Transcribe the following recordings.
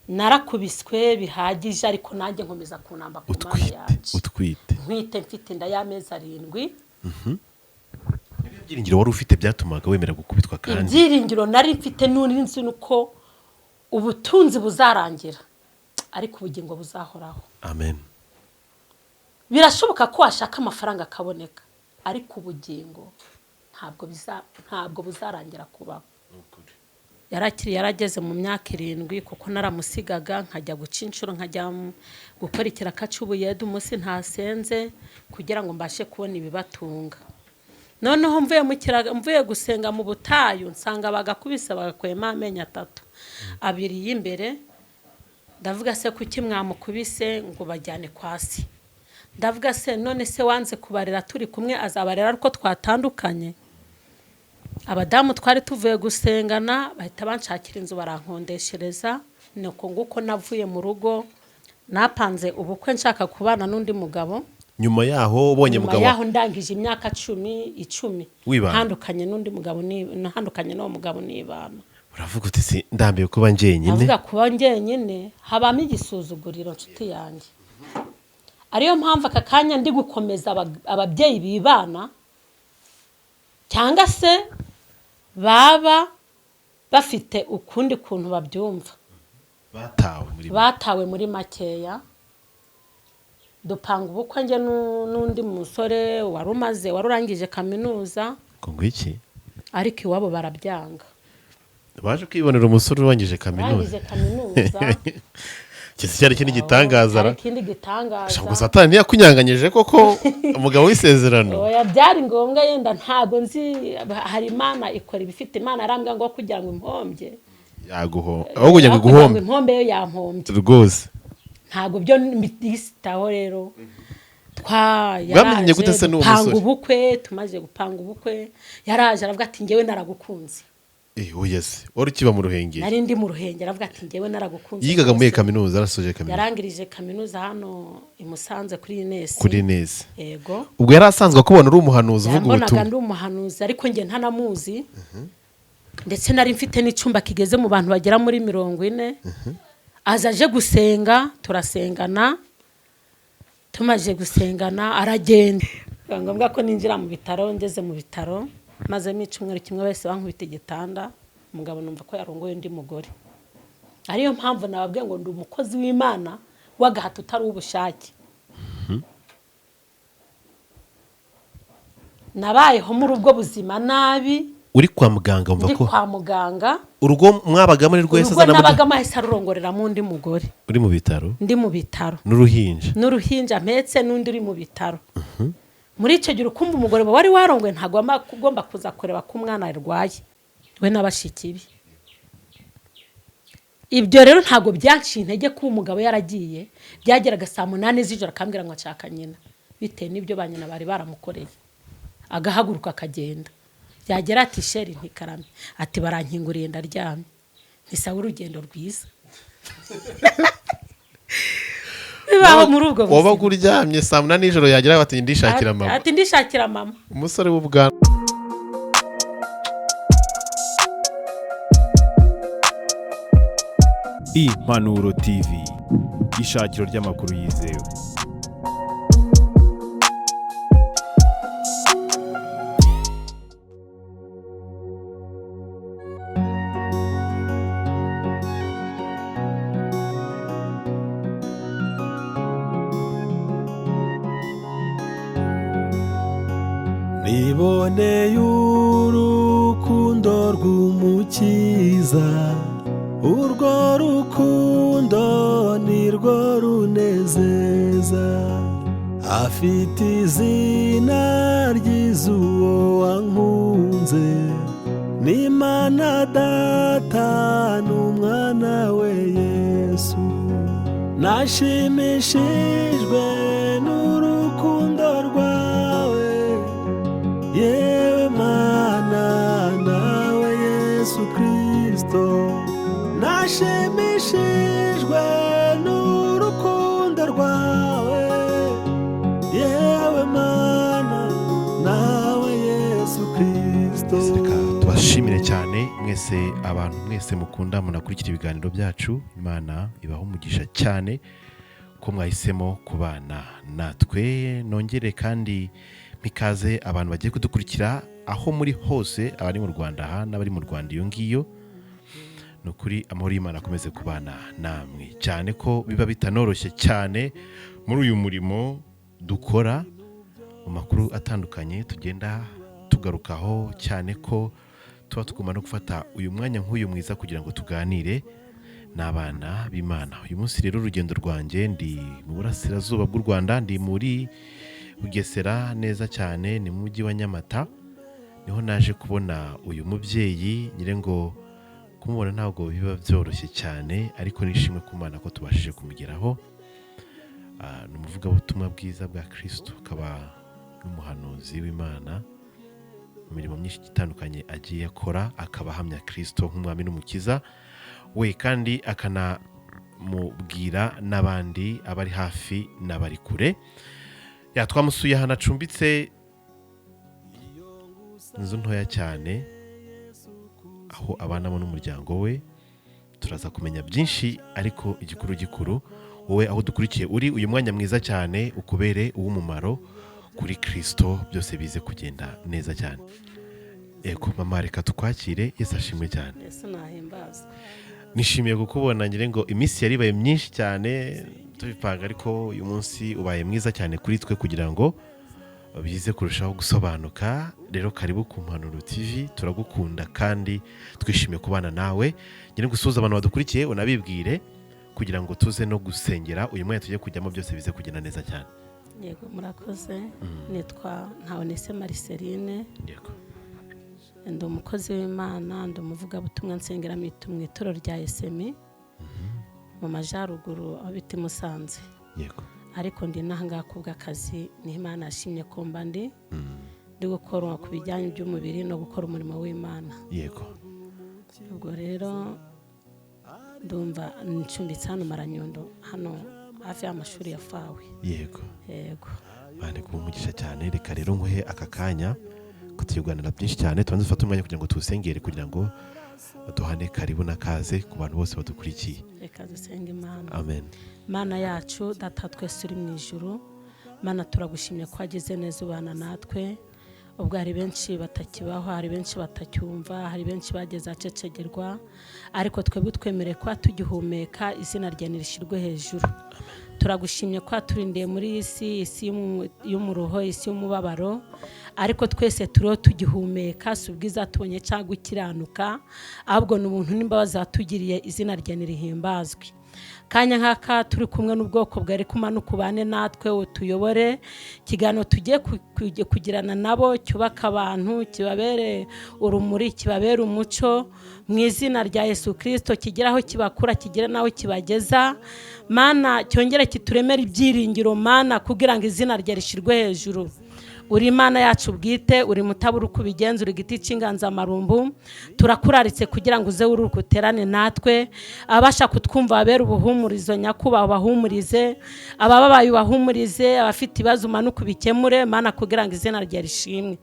narakubiswe bihagije ariko nanjye nkomeza kunamba ku mana yacu. Ntwite mfite inda y'amezi 7. Ibyiringiro wari ufite byatumaga wemera gukubitwa kandi ibyiringiro nari mfite n'urinzi nuko ubutunzi buzarangira ariko ubugingo buzahoraho. Amen. Birashoboka ko washaka amafaranga akaboneka ariko ubugingo ntabwo buzarangira kubaho. Yarakiri yarageze mu myaka 7 kuko naramusigaga nkajya guca inshuro nkajya gukora ikiraka cy'ubuyede umunsi ntasenze kugira ngo mbashe kubona ibibatunga. Noneho mvuye gusenga mu butayu nsanga bagakubise bagakwema amenyo 3, 2 y'imbere. Ndavuga se kuki mwamukubise ngo bajyane kwasi. Ndavuga se none se wanze kubarera turi kumwe azabarera ariko twatandukanye. Abadamu twari tuvuye gusengana bahita banshakira inzu barankondeshereza. Nuko nguko navuye mu rugo napanze ubukwe nshaka kubana n'undi mugabo. Nyuma yaho ubonye mugabo yaho ndangije imyaka 10 handukanye n'undi mugabo nahandukanye n'uwo mugabo nibana. Uravuga uti si ndambiye kuba njenyine. Avuga kuba njenyine habamo igisuzuguriro nshuti yanjye. Ariyo mpamvu aka kanya ndi gukomeza ababyeyi bibana cyangwa se baba bafite ukundi kuntu babyumva. Batawe muri makeya. Dupanga ubukwe nge n'undi musore warurangije kaminuza. Kongo iki? Ariko iwabo barabyanga. Baje kwibonera umusore urangije kaminuza. Kisi cyari kindi gitangaza. Kindi gitangaza. Shango Satani yakunyanganyije koko umugabo w'isezerano. Oya byari ngombwa yenda ntago nzi hari Imana ikora ibifite Imana arambwa ngo kugira ngo impombye. Yaguho. Aho kugira ngo guhombe. Impombe yo yampombye. Rwose. Ntago byo mbisitaho rero. Bamenye gute se n'uwo musore? Panga ubukwe tumaze gupanga ubukwe yaraje aravuga ati ngewe naragukunze. Yes. Wari kiba mu Ruhengeri. Nari ndi mu Ruhengeri aravuga ati ngewe naragukunze. Yigaga muri kaminuza arasoje kaminuza. Yarangirije kaminuza hano imusanze kuri Ines. Kuri Ines. Yego. Ubwo yarasanzwe kubona uri umuhanuzi uvuga ubutumwa. Mbonaga ndi umuhanuzi ariko nge ntanamuzi. Ndetse nari mfite n'icumba kigeze mu bantu bagera muri 40. Azaje gusenga turasengana. Tumaje gusengana aragenda. Ngombwa ko ninjira mu bitaro ngeze mu bitaro. Maze micumwero kimwe wese bankubita igitanda umugabo numva ko yarongoye undi mugore. Ariyo mpamvu nababwiye ngo ndi umukozi w'Imana wagahato utari ubushake. Nabayeho muri ubwo buzima nabi. Uri kwa muganga umva ko kwa muganga urugo mwabaga muri rwese azana nabaga mahisa rurongorera mu ndi mugore. Uri mu bitaro? Ndi mu bitaro. N'uruhinja mpetse n'undi uri mu bitaro. Muri icyo gihe ukumva umugore wari warongwe ntago agomba kuza kureba ko umwana arwaye we nabashikibi. Ibyo rero ntago byanciye intege ko umugabo yaragiye. Byageraga saa 8 z'ijoro akambwira ngo nshaka nyina bitewe n'ibyo banyina bari baramukoreye. Agahaguruka akagenda. Yagera ati sheri ntikarame ati barankinguriye ndaryamye. Ntisawe urugendo rwiza. Bibaho muri ubwo buzima. Waba kuryamye saa 8 nijoro yagira bati ndishakira mama. Ati ndishakira mama. Umusore w'ubwana. Impanuro TV. Ishakiro ry'amakuru yizewe. Niboneye urukundo rw'umukiza, urwo rukundo nirwo runezeza. Afite izina ryiza uwo wankunze, n'Imana Data n'Umwana we Yesu. Nashimishijwe n'urukundo rwawe, yewe Mana nawe Yesu Kristo. Nashimishijwe n'urukundo rwawe, yewe Mana nawe Yesu Kristo. Tubashimire cyane mwese abantu mwese mukunda munakurikira ibiganiro byacu. Imana ibaho umugisha cyane ko mwahisemo kubana natwe. Nongere kandi mikaze abantu bagiye kudukurikira aho muri hose, abari mu Rwanda aha n'abari mu Rwanda iyo ngiyo. Nukuri amahoro y'Imana akomeze kubana namwe, cyane ko biba bitanoroshye cyane muri uyu murimo dukora mu makuru atandukanye tugenda tugarukaho, cyane ko tuba tugomba no gufata uyu mwanya nk'uyu mwiza kugira ngo tuganire n'abana b'Imana. Uyu munsi rero urugendo rwanjye ndi mu burasirazuba bw'u Rwanda, ndi muri Bugesera neza cyane, ni mu mujyi wa Nyamata. Niho naje kubona uyu mubyeyi, nyire ngo kumubona ntabwo biba byoroshye cyane, ariko nishimwe ku Mana ko tubashije kumugeraho. Ni umuvugabutumwa bwiza bwa Kristo, akaba n'umuhanuzi w'Imana mu mirimo myinshi itandukanye agiye akora, akaba ahamya Kristo nk'umwami n'umukiza we, kandi akanamubwira n'abandi abari hafi n'abari kure. Twamusuye ahantu acumbitse, inzu ntoya cyane aho abanamo n'umuryango we. Turaza kumenya byinshi, ariko igikuru wowe aho dukurikiye uri, uyu mwanya mwiza cyane ukubere uw'umumaro kuri Kristo, byose bize kugenda neza cyane. Yego mama, reka tukwakire. Yesu ashimwe cyane. Yesu nahimbaza. Nishimiye kukubona, ngire ngo iminsi yaribaye myinshi cyane tubipanga, ariko uyu munsi ubaye mwiza cyane kuri twe kugira ngo bize kurushaho gusobanuka. Rero karibu ku Mpanuro TV, turagukunda kandi twishimiye kubana nawe. Ngire gusuhuza abantu badukurikiye, unabibwire kugira ngo tuze no gusengera uyu mwanya tugiye kujyamo, byose bize kugenda neza cyane. Yego murakoze. Nitwa Ntawonese Marceline. Yego. Ndi umukozi w'Imana, ndi umuvugabutumwa nsengera mu itorero rya SMI mu Majyaruguru aho bita i Musanze. Yego. Ariko ndi n'ahangaha kubw'akazi, ni Imana yashimye ko mba ndi gukora ku bijyanye by'umubiri no gukora umurimo w'Imana. Yego. Ubwo rero ndumva ncumbitse hano Maranyundo, hano hafi y'amashuri ya Fawe. Yego. Yego. Bane kuba umugisha cyane. Reka rero nguhe aka kanya ko tuganira byinshi cyane, tubanze dufate umwanya kugira ngo tuwusengere, kugira ngo duhane karibu n'akaze ku bantu bose badukurikiye. Reka dusenge Imana. Amen. Mana yacu, data twese uri mu ijuru, Mana turagushimye ko wagize neza ubana natwe. Ubwo hari benshi batakibaho, hari benshi batacyumva, hari benshi bageze acecegerwa, ariko twebwe twemereye ko tugihumeka, izina ryawe nirishirwe hejuru. Turagushimye ko turindiye muri isi y'umuruho, isi y'umubabaro, ariko twese turiho tugihumeka, si ubwiza tubonye cyangwa gukiranuka, ahubwo ni ubuntu n'imbabazi zatugiriye, izina ryawe nirihimbazwe. Kanya nk'aka turi kumwe n'ubwoko bwari kumanuka ubane natwe, utuyobore ikiganiro tugiye kugirana nabo, cyubaka abantu, kibabere urumuri, kibabere umuco, mu izina rya Yesu Kristo, kigera aho kibakura, kigera naho kibageza. Mana cyongere kituremera ibyiringiro, Mana, kugira ngo izina rye rishirwe hejuru. Uri Imana yacu bwite, uri mutabura uko ubigenza, uri igiti cy'inganzamarumbu. Turakuraritse kugira ngo uze ururuka uterane natwe, abasha kutwumva babere ubuhumurizo nyakubahwa, bahumurize abababaye, ubahumurize abafite ibibazo umanuka ubikemure, Mana, kugira ngo izina rye rishimwe.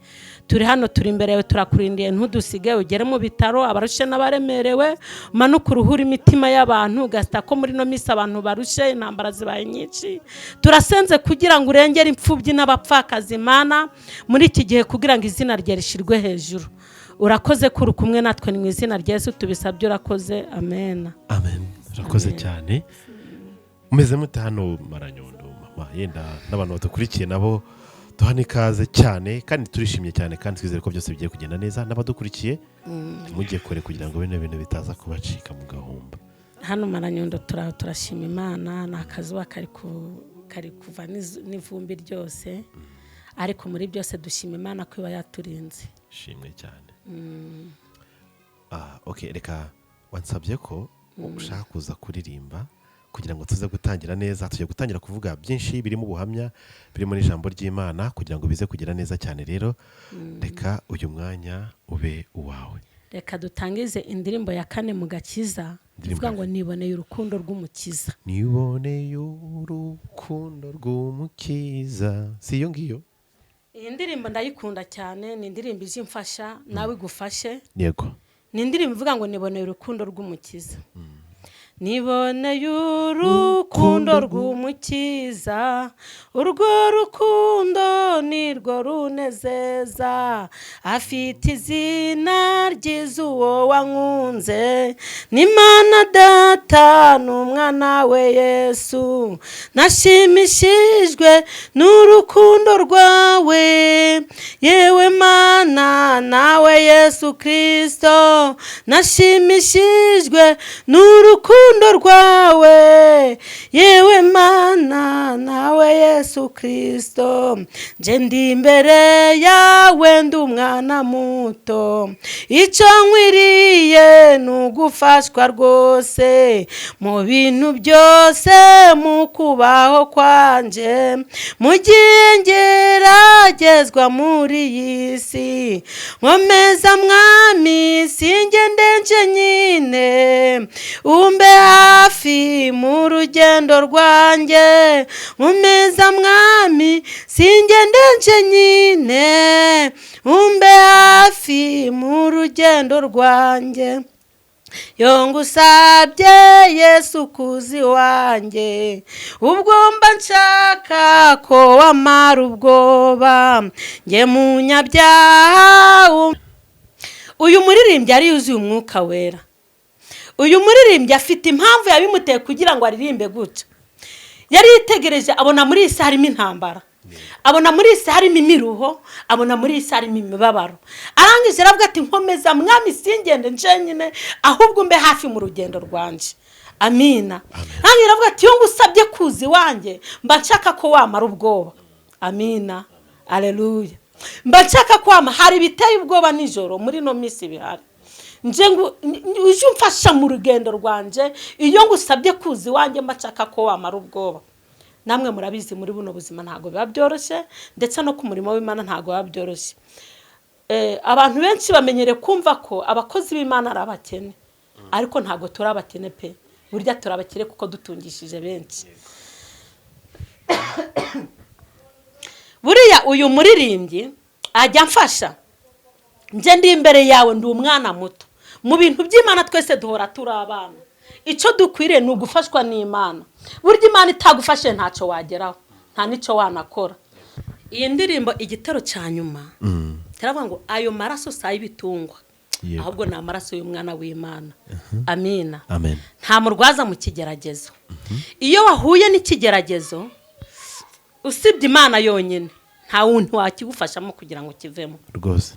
Turi hano, turi imbere yawe, turakurindiye, ntudusige, ugere mu bitaro abarushe n'abaremerewe, umanuka uruhura imitima y'abantu, ugasita ko muri no minsi abantu barushe, intambara zibaye nyinshi. Turasenze kugira ngo urengere imfubyi n'abapfakazi, Mana, muri iki gihe kugira ngo izina rye rishirwe hejuru. Urakoze ko uri kumwe natwe, ni mu izina rya Yesu tubisabye, urakoze. Amen. Amen. Urakoze cyane. Umeze mute hano Maranyundo mama? Yenda n'abantu badukurikiye nabo duhane ikaze cyane, kandi turishimye cyane, kandi twizere ko byose bigiye kugenda neza. N'abadukurikiye mujye kure kugira ngo bino bintu bitaza kubacika mu gahumba. Hano Maranyundo turashima Imana, ni akazuba kari kuva n'ivumbi ryose, ariko muri byose dushima Imana ko iba yaturinze. Shimwe cyane. Okay, reka wansabye ko ushaka kuza kuririmba kugira ngo tuze gutangira neza. Tugiye gutangira kuvuga byinshi birimo ubuhamya, birimo n'ijambo ry'Imana, kugira ngo bize kugira neza cyane. Rero reka uyu mwanya ube uwawe. Reka dutangize indirimbo ya 4 mu gakiza, ivuga ngo niboneye urukundo rw'umukiza. Niboneye urukundo rw'umukiza. Si iyo ngiyo? Iyi ndirimbo ndayikunda cyane, ni indirimbo izimfasha nawe igufashe. Yego. ni indirimbo ivuga ngo niboneye urukundo rw'umukiza. Niboneye urukundo rw'umukiza, urwo rukundo nirwo runezeza, afite izina ryiza uwo wankunze, n'Imana Data n'umwana we Yesu. Nashimishijwe n'urukundo rwawe, yewe Mana nawe Yesu Kristo. Nashimishijwe n'urukundo rwawe, yewe Mana nawe Yesu Kristo. Nje ndi imbere yawe ndi umwana muto, icyo nkwiriye ni ugufashwa rwose mu bintu byose, mu kubaho kwanje, mu gihe ngeragezwa muri iyi si. Nkomeza Mwami singende nje nyine, umbe hafi mu rugendo rwanjye. Nkomeza Mwami singende nje nyine, umbe hafi mu rugendo rwanjye. Yongusabye Yesu kuzi wanjye, ubwo mba nshaka ko wamara ubwoba, nge munyabyaha. Uyu muririmbyi yari yuzuye umwuka wera. Uyu muririmbyi afite impamvu yabimuteye kugira ngo aririmbe gutya. Yari yitegereje abona muri isi harimo intambara, abona muri isi harimo imiruho, abona muri isi harimo imibabaro. Arangije aravuga ati nkomeza Mwami singende nje nyine, ahubwo mbe hafi mu rugendo rwanje. Amina. Arangije aravuga ati iyo ngusabye kuzi wanjye, mba nshaka ko wamara ubwoba. Amina. Haleluya. Mba nshaka ko hari biteye ubwoba nijoro muri no minsi bihari. Nje uje umfasha mu rugendo rwanje, iyo ngusabye kuzi wanjye mba nshaka ko wamara ubwoba. Namwe murabizi muri buno buzima ntago biba byoroshye, ndetse no ku murimo w'Imana ntago biba byoroshye. Abantu benshi bamenyere kumva ko abakozi b'Imana ari abakene, ariko ntago turi abakene pe, burya turabakire kuko dutungishije benshi. Buriya uyu muririmbyi ajya mfasha, nje ndi imbere yawe ndi umwana muto. Mu bintu by'Imana twese duhora turi abana, icyo dukwiriye ni ugufashwa n'Imana. Burya Imana itagufashe ntacyo wageraho, nta nicyo wanakora. Iyi ndirimbo igitero cya nyuma turavuga ngo ayo maraso si ay'ibitungwa, ahubwo ni amaraso y'umwana w'Imana. Amina. Amen. Nta murwaza mu kigeragezo. Iyo wahuye n'ikigeragezo, usibye Imana yonyine nta wundi wakigufashamo kugira ngo kivemo rwose.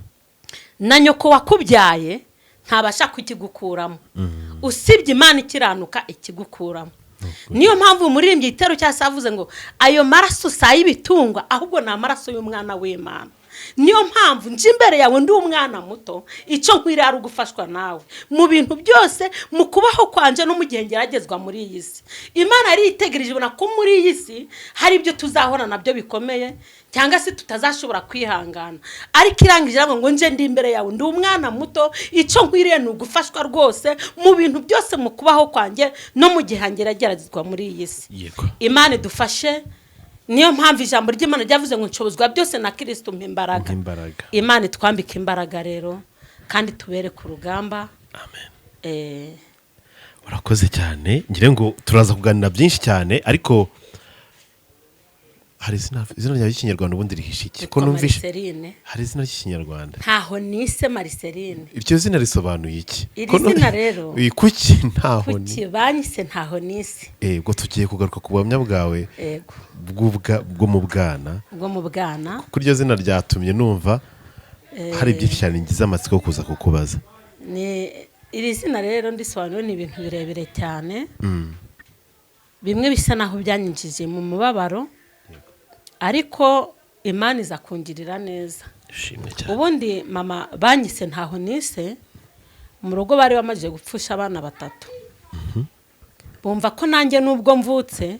Na nyoko wakubyaye ntabasha kukigukuramo, usibye Imana ikiranuka ikigukuramo. Niyo mpamvu umuririmbyi igitero cyasavuze ngo ayo maraso si ay'ibitungwa, ahubwo ni amaraso y'umwana w'Imana. Niyo mpamvu nje imbere yawe ndi umwana muto, icyo nkwiriye ari ugufashwa nawe mu bintu byose, mu kubaho kwanje no mu gihe ngeragezwa muri iyi si. Imana yari itegereje ibona ko muri iyi si hari ibyo tuzahora nabyo bikomeye, cyangwa se tutazashobora kwihangana, ariko irangije ngo nje ndi imbere yawe ndi umwana muto, icyo nkwiriye ni ugufashwa rwose mu bintu byose, mu kubaho kwanje no mu gihe ngeragezwa muri iyi si. Imana idufashe. Niyo mpamvu ijambo ry'Imana ryavuze ngo nshobozwa byose na Kristo mpimbaraga. Imana itwambike imbaraga rero kandi tubere ku rugamba. Amen. Urakoze cyane. Ngire ngo turaza kuganira byinshi cyane, ariko hari izina ry'Ikinyarwanda ubundi rihishe iki? Ko numvishe hari izina ry'Ikinyarwanda. Ntaho nise Mariceline. Iryo zina risobanuye iki? Iri zina rero kuki ntaho ni? Kuki banyise ntaho nise? Ubwo tugiye kugaruka ku buhamya bwawe bwo mu bwana. Bwo mu bwana. Kuko iryo zina ryatumye numva hari byinshi cyane ngize amatsiko yo kuza kukubaza. Iri zina rero ndisobanura ni ibintu birebire cyane. Bimwe bisa naho byanyinjije mu mubabaro, ariko Imana iza kungirira neza. Ubundi mama banyise ntaho nise, mu rugo bari bamaze gupfusha abana 3. Bumva ko nanjye nubwo mvutse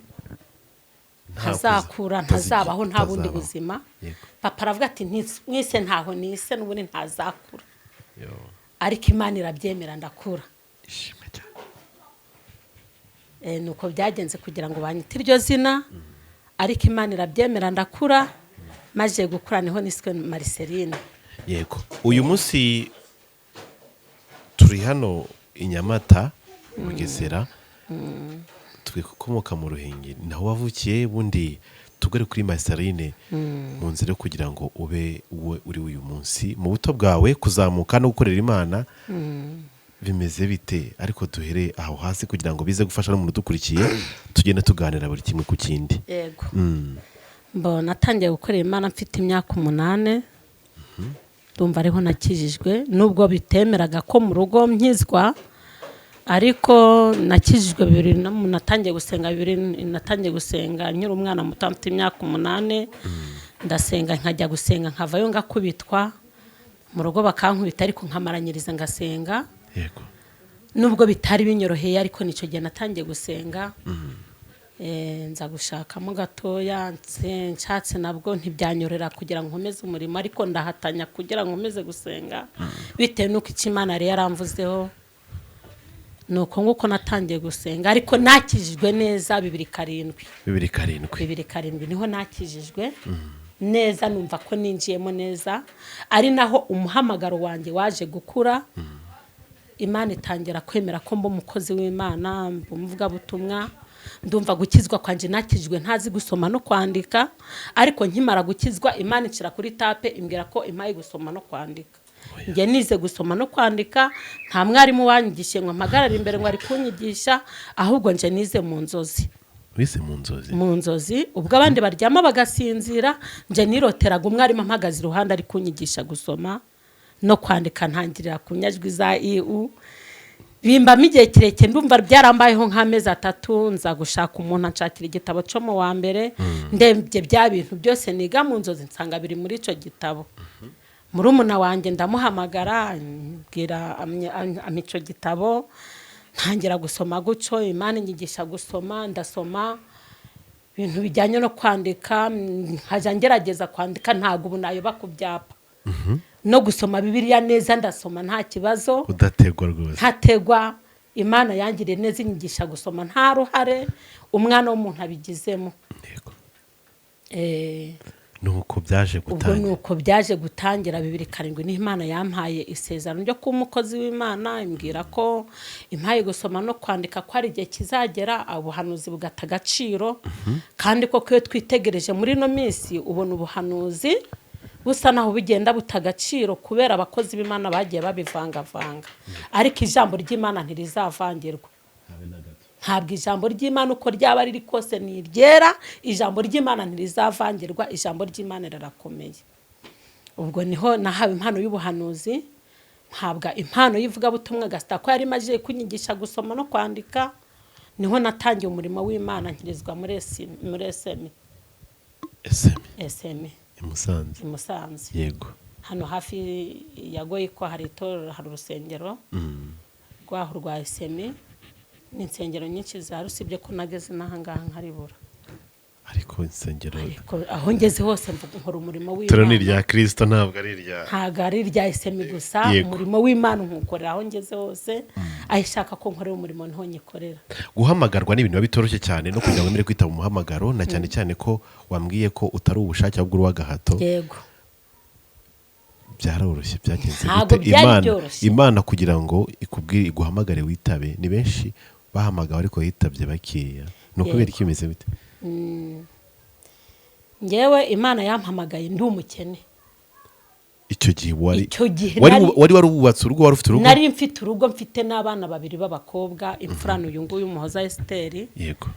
ntazakura, ntazabaho, nta bundi buzima. Papa aravuga ati mwise ntaho nise n'ubundi ntazakura, ariko Imana irabyemera ndakura. Nuko byagenze kugira ngo banyite iryo zina, ariko Imana irabyemera ndakura. Maze gukura niho niswe Mariceline. Yego. Uyu munsi turi hano i Nyamata Bugesera twikomoka mu Ruhengeri naho wavukiye bundi tugere kuri Marceline mu nzira yo kugira ngo ube uri uyu munsi mu buto bwawe kuzamuka no gukorera Imana bimeze bite ariko duhere aho hasi kugira ngo bize gufasha n'umuntu dukurikiye tugende tuganira buri kimwe ku kindi. Yego. Mbona natangiye gukorera Imana mfite imyaka 8 ndumva ariho nakijijwe nubwo bitemeraga ko mu rugo nkizwa ariko nakijijwe natangiye gusenga nyiri umwana muto mfite imyaka 8 ndasenga nkajya gusenga nkavayo ngakubitwa mu rugo bakankubita ariko nkamaranyiriza ngasenga. Yego. Nubwo bitari binyoroheye ariko nico gihe natangiye gusenga. Nza gushakamo gatoya nshatse nabwo ntibyanyorera kugira ngo nkomeze umurimo ariko ndahatanya kugira ngo nkomeze gusenga bitewe nuko Imana yari yaramvuzeho nuko nguko natangiye gusenga ariko nakijijwe neza 2007 niho nakijijwe neza numva ko ninjiyemo neza ari naho umuhamagaro wanjye waje gukura. Imana itangira kwemera ko mba umukozi w'Imana mvuga butumwa ndumva gukizwa kwanje nakijwe ntazi gusoma no kwandika ariko nkimara gukizwa Imana icira kuri tape imbwira ko impaye gusoma no kwandika. Nge nize gusoma no kwandika nta mwarimu wanyigishe ngo mpagarara imbere ngo ari kunyigisha ahubwo nje nize mu nzozi. Wise mu nzozi ubwo abandi baryama bagasinzira nje niroteraga umwarimu mpagaze iruhande ari kunyigisha gusoma no kwandika ntangirira ku nyajwi za EU bimba migihe kireke ndumva byarambayeho nk'amezi 3 nza gushaka umuntu anshakira igitabo cyo mu wa mbere ndebye bya bintu byose niga mu nzozi nsanga biri muri ico gitabo. Murumuna wanjye ndamuhamagara mbwira amico gitabo ntangira gusoma guco Imana inyigisha gusoma ndasoma ibintu bijyanye no kwandika nkaja ngerageza kwandika ntago ubu nayoba ku byapa no gusoma Bibiliya neza ndasoma nta kibazo udategwa rwose ntategwa. Imana yangiriye neza inyigisha gusoma nta ruhare umwana w'umuntu abigizemo. Yego. Nuko byaje gutangira 2007 ni Imana yampaye isezerano ryo kuba umukozi w'Imana imbwira ko impaye gusoma no kwandika ko ari igihe kizagera ubuhanuzi bugata agaciro kandi ko iyo twitegereje muri no minsi ubona ubuhanuzi busa naho bigenda butagaciro kubera abakozi b'Imana bagiye babivangavanga ariko ijambo ry'Imana ntirizavangirwa. Ntabwo ijambo ry'Imana uko ryaba riri kose ni ryera ijambo ry'Imana ntirizavangirwa ijambo ry'Imana rirakomeye. Ubwo niho nahawe impano y'ubuhanuzi mpabwa impano yivuga butumwa gasita ko yari maje kunyigisha gusoma no kwandika niho natangiye umurimo w'Imana nkirizwa muri SM Musanze. Yego. Hano hafi yagoye ko hari urusengero rwaho rwa SM n'insengero nyinshi za rusibye ko nageze nahangaha nkaribura ariko insengero aho ngeze hose nkora umurimo w'Imana. Turo ni rya Kristo ntabwo ari rya SM gusa umurimo w'Imana nkukorera aho ngeze hose ayishaka ko nkorera umurimo niho nyikorera. Guhamagarwa n'ibintu bitoroshye cyane no kugira ngo mere kwitaba umuhamagaro na cyane cyane ko wambwiye ko utari ubushake ahubwo uruwagahato. Yego. Byaroroshye byagenze gute Imana kugira ngo ikubwire iguhamagare witabe ni benshi bahamagawe ariko yitabye bakeya no kubera iki bimeze bite? Ngewe Imana yampamagaye ndi umukene. Icyo gihe wari warubatse urugo wari ufite urugo? Nari mfite urugo mfite n'abana 2 b'abakobwa imfurano uyu nguyu Umuhoza Esther. Yego.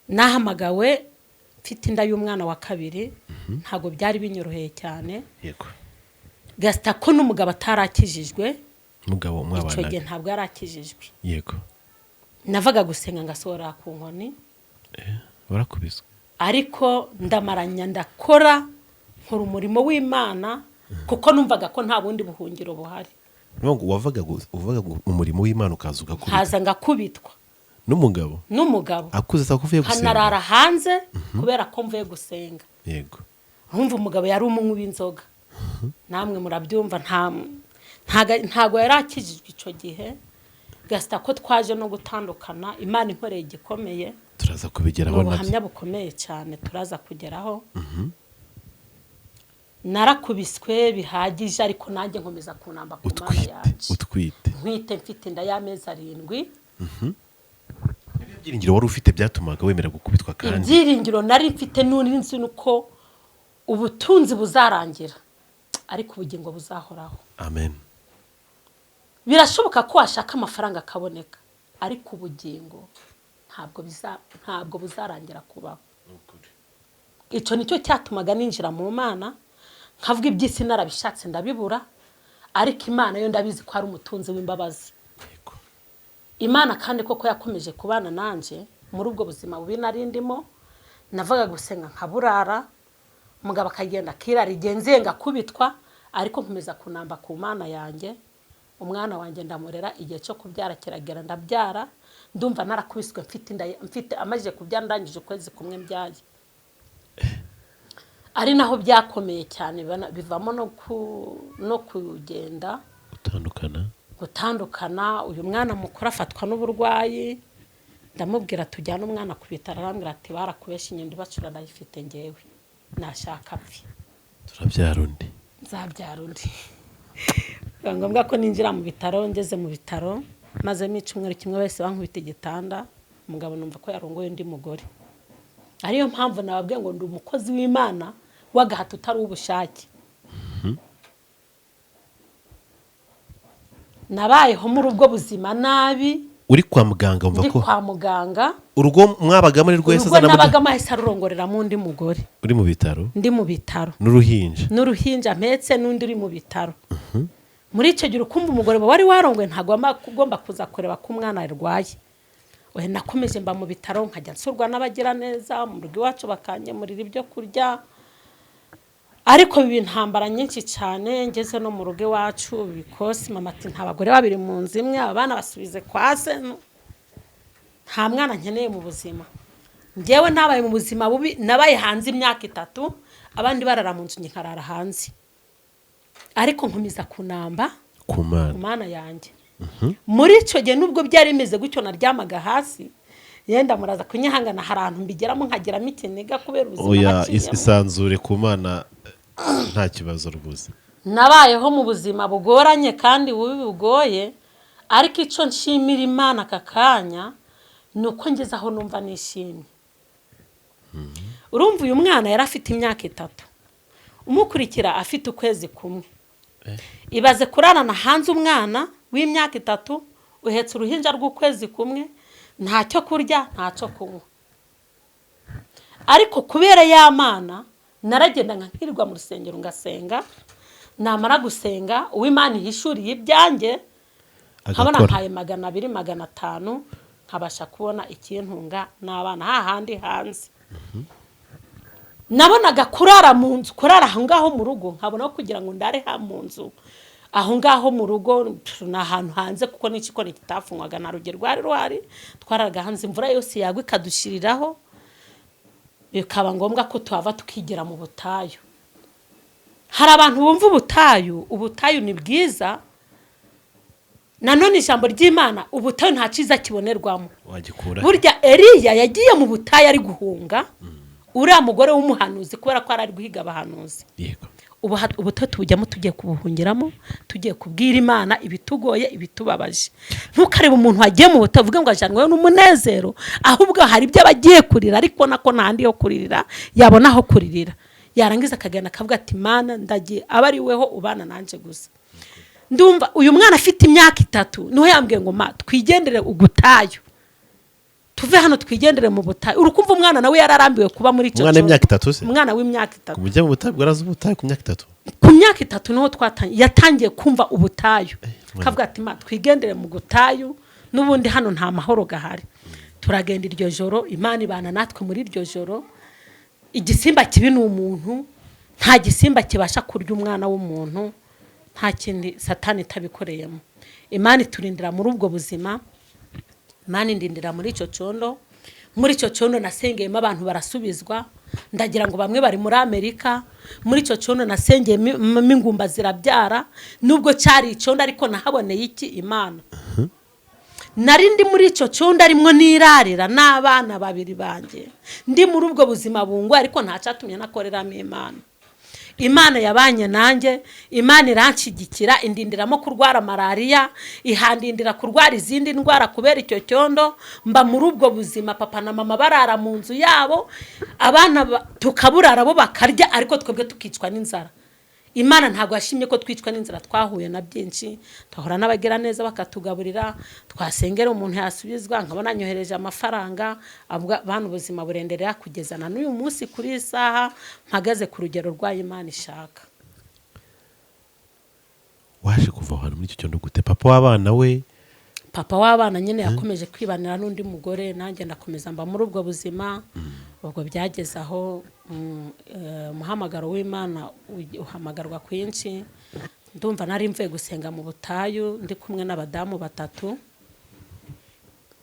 Nahamagawe mfite inda y'umwana wa 2 ntago byari binyoroheye cyane. Yego. Gasita ko n'umugabo atarakijijwe umugabo mwabana icyo gihe ntabwo yarakijijwe. Yego. Navaga gusenga ngasohora ku nkoni barakubiswe ariko ndamaranya ndakora nkora umurimo w'Imana kuko numvaga ko nta bundi buhungiro buhari. Nubwo uvaga umurimo w'Imana ukazuga ko haza ngakubitwa n'umugabo akuze sakuvuye gusenga hanarara hanze kubera ko mvuye gusenga. Yego. Urumva umugabo yari umunywi w'inzoga namwe murabyumva ntago yarakijijwe icyo gihe. Gasita ko twaje no gutandukana Imana inkoreye igikomeye turaza kubigeraho ubuhamya bukomeye cyane turaza kugeraho. narakubiswe bihagije ariko nanjye nkomeza kunamba ku mana yacu ntwite mfite inda y'amezi 7. ibyiringiro wari ufite byatumaga wemera gukubitwa kandi ibyiringiro nari mfite n'urinzi nuko ubutunzi buzarangira ariko ubugingo buzahoraho. amen. Birashoboka ko washaka amafaranga akaboneka ariko ubugingo ntabwo buzarangira kubaho. Icyo nicyo cyatumaga ninjira mu Mana nkavuga iby'isi narabishatse ndabibura ariko Imana yo ndabizi ko ari umutunzi w'imbabazi. Imana kandi koko yakomeje kubana nanje muri ubwo buzima bubi narindimo. Navaga gusenga nkaburara umugabo akagenda kirara igenze ngakubitwa ariko nkomeza kunamba ku Mana yanjye. Umwana wanjye ndamurera igihe cyo kubyara kiragera ndabyara ndumva narakubiswe mfite amaje kubyara ndangije ukwezi kumwe mbyaye. Ari naho byakomeye cyane bivamo no kugenda gutandukana. Uyu mwana mukuru afatwa n'uburwayi ndamubwira tujyana umwana ku bitaro arambwira ati barakubesha inyundo bacura ndayifite ngewe nashaka apfi turabyara undi nzabyara undi. Ngombwa ko ninjira mu bitaro ngeze mu bitaro maze n'icumweru kimwe wese bankubita igitanda umugabo numva ko yarongoye undi mugore. Ariyo mpamvu nababwiye ngo ndi umukozi w'Imana wagahato utari ubushake. Nabayeho muri ubwo buzima nabi. Uri kwa muganga umva ko kwa muganga urugo mwabaga muri rwese azana nabaga mahise arurongorera mu ndi mugore. Uri mu bitaro? Ndi mu bitaro. N'uruhinja mpetse n'undi uri mu bitaro. Muri icyo gihe ukumva umugore wari warongwe ntagomba kugomba kuza kureba ko umwana arwaye. Ohe nakomeje mba mu bitaro nkajya nsurwa n'abagira neza mu rugo iwacu bakanyemurira ibyo kurya. Ariko bibi ntambara nyinshi cyane ngeze no mu rugo iwacu bikosi mama ati nta bagore babiri mu nzu imwe abana basubize kwa se. Nta mwana nkeneye mu buzima. Ngewe nabaye mu buzima bubi nabaye hanze imyaka 3 abandi barara mu nzu nyikarara hanze. Ariko nkomeza kunamba ku Mana yanjye. Muri icyo gihe nubwo byari bimeze gutyo naryamaga hasi yenda muraza kunyihangana harantu mbigeramo nkageramo ikiniga kubera ubuzima. Oya isanzure ku Mana nta kibazo rwose. Nabayeho mu buzima bugoranye kandi bugoye ariko icyo nshimira Imana kakanya nuko ngeze aho numva nishimye. Urumva uyu mwana yari afite imyaka 3 umukurikira afite ukwezi kumwe. Ibaze kurarana hanze umwana w'imyaka 3 uhetse uruhinja rw'ukwezi kumwe ntacyo kurya ntacyo kunywa. Ariko kubera ya Mana naragenda nkirirwa mu rusengero ngasenga namara gusenga uw'Imana ihishuriye ibyanjye nkabona nkaye 200 500 nkabasha kubona ikintunga n'abana hahandi hanze. Nabonaga kurara mu nzu kurara aho ngaho mu rugo nkabona kugira ngo ndare ha mu nzu aho ngaho mu rugo n'ahantu hanze kuko n'ikikoni kitafunwaga na ruge rwari twaraga hanze imvura yose yagwa ikadushiriraho bikaba ngombwa ko twava tukigira mu butayu. Hari abantu bumva ubutayu ni bwiza nanone ijambo ry'Imana ubutayu nta ciza kibonerwamo. Burya Eliya yagiye mu butayu ari guhunga uriya mugore w'umuhanuzi kubera ko ari guhiga abahanuzi. Yego. Ubutatu bujyamo tugiye kubuhungiramo tugiye kubwira Imana ibitugoye ibitubabaje. Ntukareba umuntu wagiye mu butayu uvuga ngo ajanwe n'umunezero ahubwo hari ibyo abagiye kurira ariko nako ntandi yo kuririra yabona aho kuririra yarangiza akagana akavuga ati Mana ndagiye abari weho ubana nanje gusa. Ndumva uyu mwana afite imyaka 3 niho yambwiye ngo ma twigendere ugutayo tuve hano twigendere mu butayu. Urukumva umwana nawe yararambiwe kuba muri cyo mwana w'imyaka 3 se umwana w'imyaka 3 kumujya mu butayu bwaraza ubutayu ku myaka 3 ku myaka 3 niho yatangiye kumva ubutayu kavuga ati ma twigendere mu gutayu n'ubundi hano nta mahoro gahari. Turagenda iryo joro Imana ibana natwe muri iryo joro. Igisimba kibi ni umuntu nta gisimba kibasha kurya umwana w'umuntu nta kindi Satani tabikoreyemo. Imana turindira muri ubwo buzima. Imana indindira muri icyo cyondo. Muri icyo cyondo nasengeyemo abantu barasubizwa ndagira ngo bamwe bari muri Amerika. Muri icyo cyondo nasengeyemo ingumba zirabyara nubwo cyari icyondo ariko nahaboneye iki Imana. Narindi muri icyo cyondo arimwo nirarira n'abana 2 banjye ndi muri ubwo buzima bungwa ariko ntacatumye nakoreramo Imana. imana yabanye nanjye, imana iranshyigikira, indindiramo kurwara malariya, ihandindira kurwara izindi ndwara kubera icyo cyondo. Mba muri ubwo buzima, papa na mama barara mu nzu yabo, abana tukaburara bo bakarya, ariko twebwe tukicwa n'inzara. Imana ntabwo yashimye ko twicwa n'inzara. Twahuye na byinshi, twahura n'abagira neza bakatugaburira, twasengera umuntu yasubizwa, nkabona nyohereje amafaranga, abana ubuzima burenderera kugeza na n'uyu munsi kuri isaha mpagaze ku rugero rwa Imana ishaka. Waje kuva ahantu muri icyo cyondo gute? Papa w'abana we? Papa w'abana nyine yakomeje kwibanira n'undi mugore, nanjye ndakomeza mba muri ubwo buzima. Ubwo byageze aho umuhamagaro w'Imana uhamagarwa kwinshi. Ndumva nari mvuye gusenga mu butayu ndi kumwe n'abadamu 3.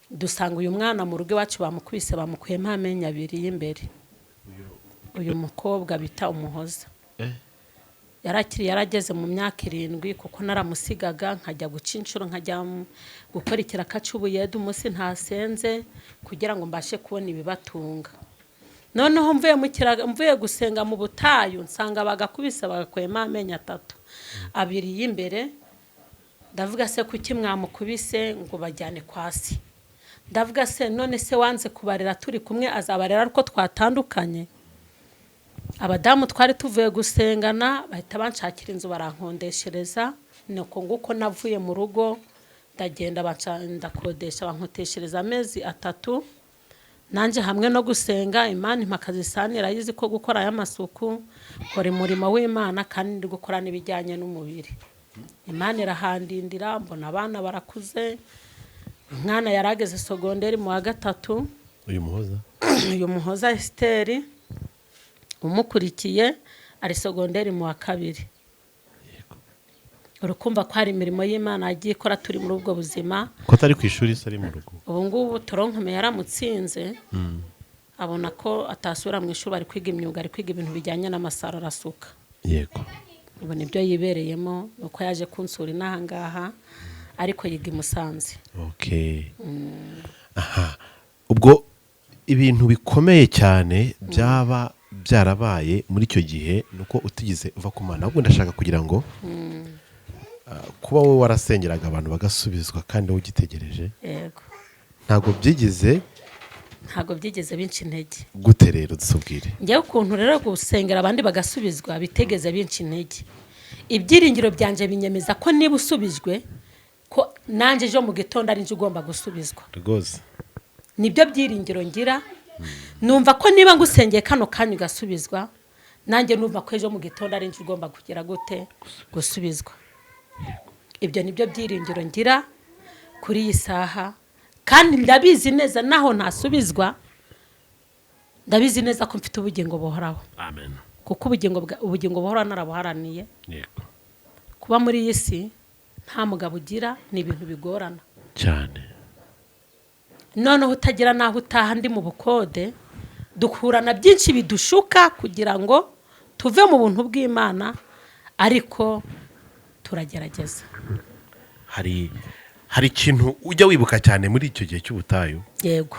Dusanga uyu mwana mu rugo iwacu bamukubise, bamukuyemo amenyo 2 y'imbere. Uyu mukobwa bita Umuhoza yarakiri yarageze mu myaka 7, kuko naramusigaga nkajya guca inshuro, nkajya gukora ikiraka cy'ubuyede umunsi ntasenze kugira ngo mbashe kubona ibibatunga. Noneho mvuye gusenga mu butayu nsanga bagakubise bagakwema amenyo 3, 2 y'imbere. Ndavuga se kuki mwamukubise? Ngo bajyane kwasi. Ndavuga se none se wanze kubarera turi kumwe azabarera ariko twatandukanye? Abadamu twari tuvuye gusengana bahita banshakira inzu barankondeshereza. Nuko nguko navuye mu rugo ndagenda ndakodesha, bankoteshereza amezi 3. Nanje hamwe no gusenga, Imana impakazi sanira yizi ko gukora aya masuku, kora umurimo w'Imana kandi ndi gukora n'ibijyanye n'umubiri. Imana irahandindira, mbona abana barakuze. Umwana yarageze sogonderi mu wa 3. Uyu Muhoza Esteri umukurikiye ari sogonderi mu wa 2. Urukumva ko hari imirimo y'Imana agiye ikora turi muri ubwo buzima. Ko tari ku ishuri se ari mu rugo? Ubu ngubu Toronkome yaramutsinze, abona ko atasubira mu ishuri, ari kwiga imyuga, ari kwiga ibintu bijyanye n'amasaro arasuka. Yego. Ubu nibyo yibereyemo, nuko yaje kunsura inahangaha, ariko yiga i Musanze. Okay. Aha. Ubwo ibintu bikomeye cyane byaba byarabaye muri icyo gihe nuko utigize uva ku Mana. Ahubwo ndashaka kugira ngo kuba wowe warasengeraga abantu bagasubizwa kandi wowe ugitegereje. Yego. Ntabwo byigeze binca intege. Gute rero dusubwire? Njyewe ukuntu rero gusengera abandi bagasubizwa bitegeze binca intege. Ibyiringiro byanje binyemeza ko niba usubijwe ko nanje ejo mu gitondo ari nje ugomba gusubizwa. Rwose. Nibyo byiringiro ngira. Numva ko niba ngusengeye kano kanya ugasubizwa, nanjye numva ko ejo mu gitondo ari nje ugomba kugira gute gusubizwa. Ibyo nibyo byiringiro ngira kuri iyi saha, kandi ndabizi neza naho ntasubizwa, ndabizi neza ko mfite ubugingo buhoraho. Amen. Kuko ubugingo buhoraho narabuharaniye. Yego. Kuba muri iyi si nta mugabo ugira ni ibintu bigorana cyane. Noneho utagira naho utaha ndi mu bukode, dukurana byinshi bidushuka kugira ngo tuve mu buntu bw'Imana, ariko turagerageza. Hari ikintu ujya wibuka cyane muri icyo gihe cy'ubutayu? Yego.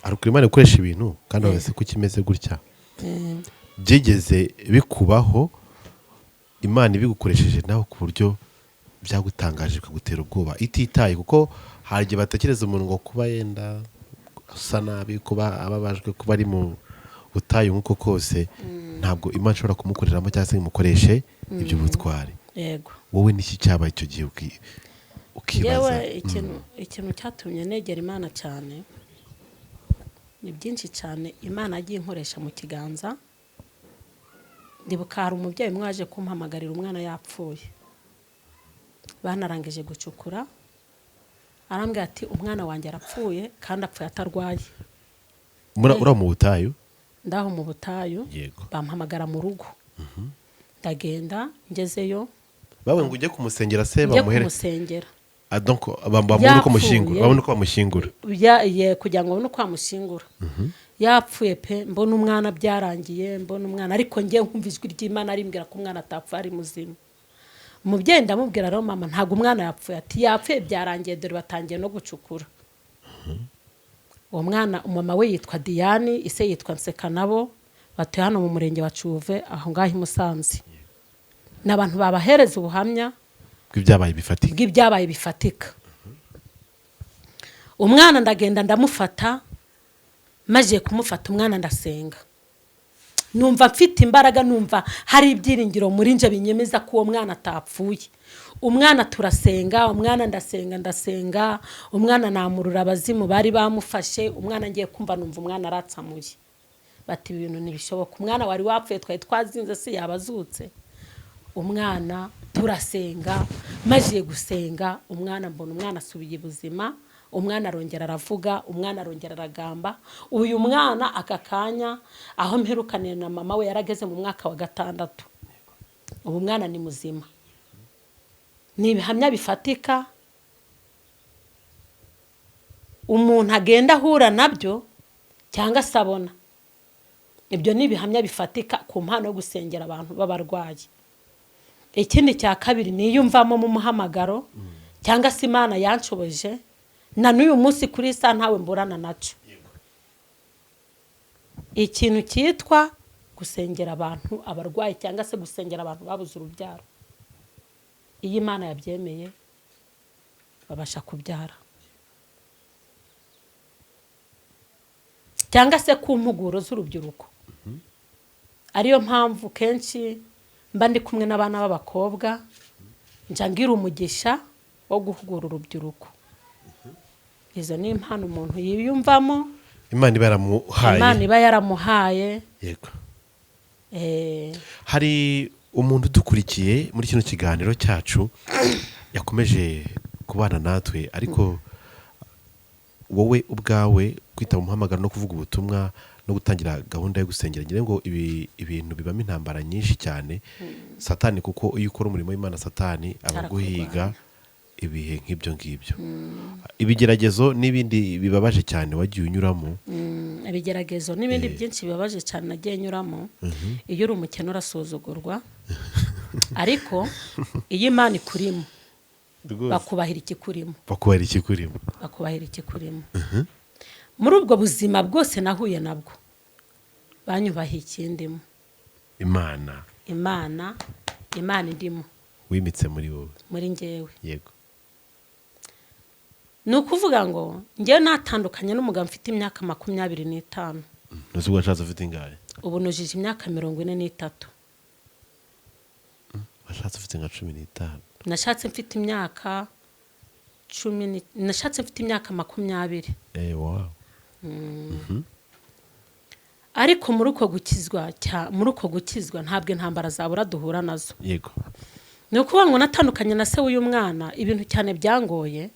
Ariko Imana ikoresha ibintu kandi wese ko kimeze gutya. Byigeze bikubaho Imana ibigukoresheje nawe ku buryo byagutangaje bikagutera ubwoba ititaye? Kuko hari igihe batekereza umuntu ngo kuba yenda asa nabi, kuba ababajwe, kuba ari mu butayu nk'uko kose, ntabwo Imana ishobora kumukoreramo cyangwa se imukoreshe ibyo butwari. Yego. Wowe niki cyabaye icyo gihe ukibaza? Yewe ikintu cyatumye negera Imana cyane ni byinshi cyane. Imana agiye inkoresha mu kiganza. Ndibuka hari umubyeyi mwaje kumpamagarira umwana yapfuye, banarangije gucukura, arambwira ati umwana wanjye arapfuye kandi apfuye atarwaye. Ura mu butayu? Ndaho mu butayu. Yego. Bampamagara mu rugo. Ndagenda ngezeyo. Bawe ngo ujye kumusengera se bamuhere? Kumusengera. Donc babone uko bamushyingura. Kugira ngo babone uko bamushyingura. Yapfuye pe, mbona umwana byarangiye, mbona umwana, ariko njye nkumva ijwi ry'Imana rimbwira ko umwana atapfa ari muzima. Umubyeyi ndamubwira rero, mama ntabwo umwana yapfuye. Ati yapfuye byarangiye, dore batangiye no gucukura. Uwo mwana umama we yitwa Diane, ise yitwa Nsekanabo. batuye hano mu murenge wa Cuve aho ngaho i Musanze. N'abantu babahereza ubuhamya bw'ibyabaye bifatika. Umwana ndagenda ndamufata, maze kumufata umwana ndasenga. Numva mfite imbaraga, numva hari ibyiringiro muri nje binyemeza ko uwo mwana atapfuye. Umwana turasenga, umwana ndasenga, umwana namurura abazimu bari bamufashe, umwana ngiye kumva numva umwana aratsamuye. Bati ibintu ntibishoboka, umwana wari wapfuye twari twazinze se yabazutse. Umwana turasenga, maze gusenga umwana mbona umwana asubiye ubuzima, umwana arongera aravuga, umwana arongera aragamba. Uyu mwana aka kanya aho mperukaniye na mama we yarageze mu mwaka wa 6. Ubu mwana ni muzima. Ni ibihamya bifatika umuntu agenda ahura nabyo cyangwa sabona. Ibyo ni ibihamya bifatika ku mpano yo gusengera abantu b'abarwayi. Ikindi cya kabiri niyumvamo mu muhamagaro cyangwa se Imana yanshoboje na n'uyu munsi kuri sa ntawe mburana naco. Ikintu cyitwa gusengera abantu abarwayi cyangwa se gusengera abantu babuze urubyaro. Iyi Imana yabyemeye babasha kubyara. Cyangwa se ku mpuguro z'urubyiruko. Ariyo mpamvu kenshi mba ndi kumwe n'abana b'abakobwa njangira umugisha wo guhugura urubyiruko. Izo ni impano umuntu yiyumvamo, Imana iba yaramuhaye. Yego. Hari umuntu dukurikiye muri kino kiganiro cyacu yakomeje kubana natwe, ariko wowe ubwawe kwita mu muhamagaro no kuvuga ubutumwa no gutangira gahunda yo gusengera, ngira ngo ibintu bibamo intambara nyinshi cyane. Satani kuko iyo ukora umurimo w'Imana Satani abaguhiga ibihe nk'ibyo ngibyo. Ibigeragezo n'ibindi bibabaje cyane wagiye unyuramo. Ibigeragezo n'ibindi byinshi bibabaje cyane nagiye nyuramo. Iyo uri umukene urasuzugurwa, ariko iyo Imana ikurimo bakubahira ikikurimo. Muri ubwo buzima bwose nahuye nabwo banyubahiye ikindimo. Imana indimo wimitse muri wowe, muri njyewe. Yego. Ni ukuvuga ngo njyewe natandukanye n'umugabo mfite imyaka 25. Nuzubwo washatse ufite ingahe? Ubu nujije imyaka 43. Washatse ufite nka 15. Nashatse mfite imyaka 10, nashatse mfite imyaka 20. Wow. Ariko muri uko gukizwa ntabwo intambara zabura duhura nazo. Yego. Ni ukuvuga ngo natandukanye na se w'uyu mwana, ibintu cyane byangoye,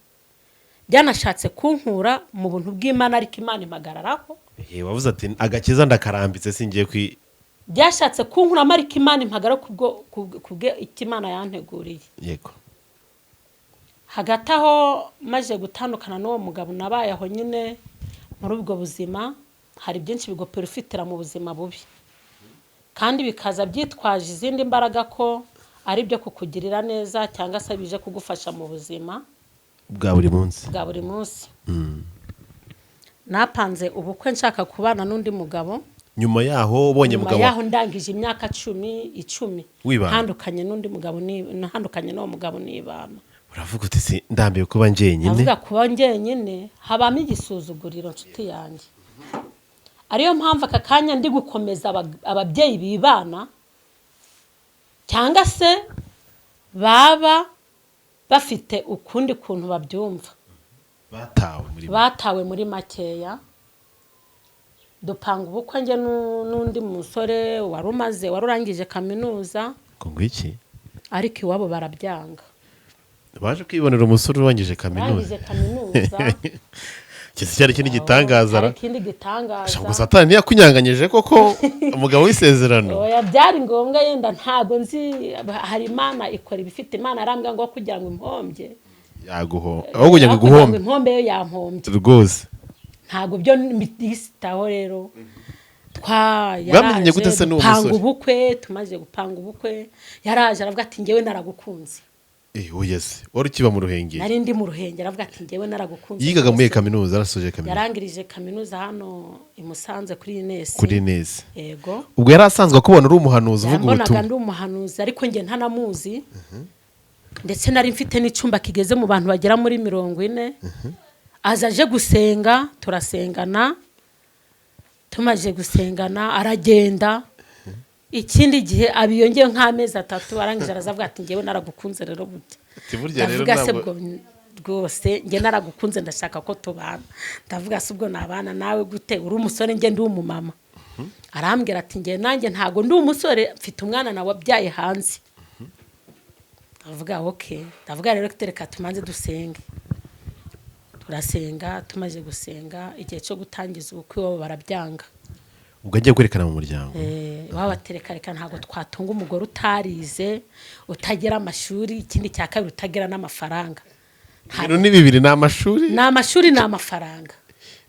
byanashatse kunkura mu buntu bw'Imana, ariko Imana impagararaho. Wavuze ati agakiza ndakarambitse singiye byashatse kunkura, ariko Imana impagara kubwe ikimana yanteguriye. Yego. Hagati aho maze gutandukana n'uwo mugabo nabaye aho nyine muri ubwo buzima, hari byinshi bigopera ufitira mu buzima bubi, kandi bikaza byitwaje izindi mbaraga ko ari byo kukugirira neza cyangwa se bije kugufasha mu buzima bwa buri munsi. Napanze ubukwe nshaka kubana n'undi mugabo. Nyuma yaho ubonye mugabo, nyuma yaho ndangije imyaka 10 handukanye n'undi mugabo, handukanye n'uwo mugabo nibana. Uravuga uti si ndambiye kuba njyenyine. Avuga kuba njyenyine habamo igisuzuguriro nshuti yanjye. Ariyo mpamvu aka kanya ndi gukomeza ababyeyi bibana cyangwa se baba bafite ukundi kuntu babyumva, batawe muri makeya. Dupanga ubukwe nge n'undi musore warurangije kaminuza. Ngo iki? Ariko iwabo barabyanga. Baje kwibonera umusore urangije kaminuza. Kisi cyari kindi gitangaza. Ngo Satani yakunyanganyije koko umugabo w'isezerano. Oya, byari ngombwa yenda ntago nzi, hari Imana ikora ibifite. Imana arambwa ngo kugira ngo impombye yaguho aho kugira ngo guhombe impombe yo yampombye rwose. Ntago byo mbisitaho rero. Bamenye gute se n'uwo musore? Tumaze gupanga ubukwe yaraje aravuga ati ngewe naragukunze. Oyese wari ukiba mu Ruhengeri nari ndi mu Ruhengeri avuga ati ngewe naragukunze yigaga muri kaminuza arasoje kaminuza yarangirije kaminuza hano i Musanze kuri Ines yego ubwo yari asanzwe akubona uri umuhanuzi uvuga ubutumwa mbonaga ndi umuhanuzi ariko nge ntanamuzi ndetse nari mfite n'icumba kigeze mu bantu bagera muri 40 azaje gusenga turasengana tumaje gusengana aragenda ikindi gihe abiyongeye nk'amezi 3 arangije arazavuga ati ngewe naragukunze rero bute ndavuga se bwo rwose nge naragukunze ndashaka ko tubana ndavuga se ubwo nabana nawe gute uri umusore nge ndi umumama arambwira ati nge nanjye ntago ndi umusore mfite umwana nawe wabyaye hanze ndavuga okay ndavuga rero tereka tumanze dusenge turasenga tumaze gusenga igihe cyo gutangiza ubukwe wabo barabyanga ubwo agiye kwerekana mu muryango wabatereka reka ntago twatunga umugore utarize utagira amashuri ikindi cya kabiri utagira n'amafaranga ibintu ni bibiri n'amashuri n'amafaranga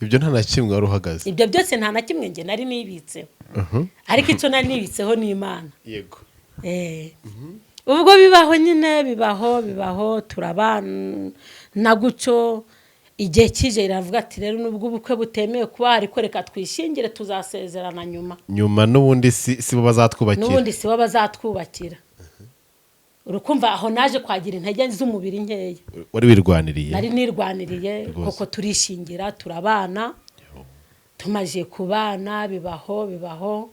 ibyo nta na kimwe wari uhagaze ibyo byose nta na kimwe nge nari nibitseho ariko icyo nari nibitseho ni Imana yego ubwo bibaho nyine bibaho turabana gucyo igihe kije iravuga ati rero nubwo ubukwe butemewe kuba ariko reka twishingire tuzasezerana nyuma n'ubundi si bo bazatwubakira urukumva aho naje kwagira intege z'umubiri nkeya wari wirwaniriye nari nirwaniriye koko turishingira turabana tumaje kubana bibaho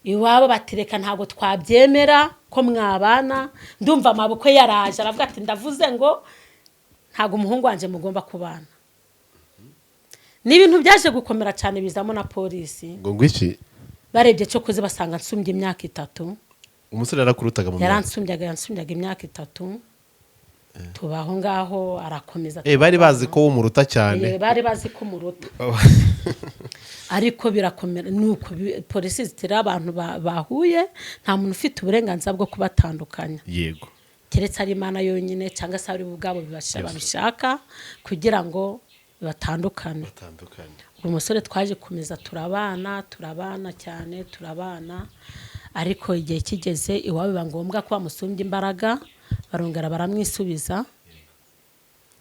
iwabo batireka ntago twabyemera ko mwabana ndumva amabukwe yaraje aravuga ati ndavuze ngo ntago umuhungu wanje mugomba kubana ni ibintu byaje gukomera cyane bizamo na polisi ngo ngwiki barebye cyo kuze basanga nsumbye imyaka 3 umusore yarakurutaga mu yaransumbyaga imyaka 3 tubaho ngaho arakomeza bari bazi ko umuruta cyane bari bazi ko umuruta ariko birakomera nuko polisi zitira abantu bahuye nta muntu ufite uburenganzira bwo kubatandukanya yego keretse ari Imana yonyine cyangwa se ari ubwabo babishaka kugira ngo batandukane umusore twaje kumeza turabana cyane ariko igihe kigeze iwabo biba ngombwa ko bamusumbye imbaraga barongera baramwisubiza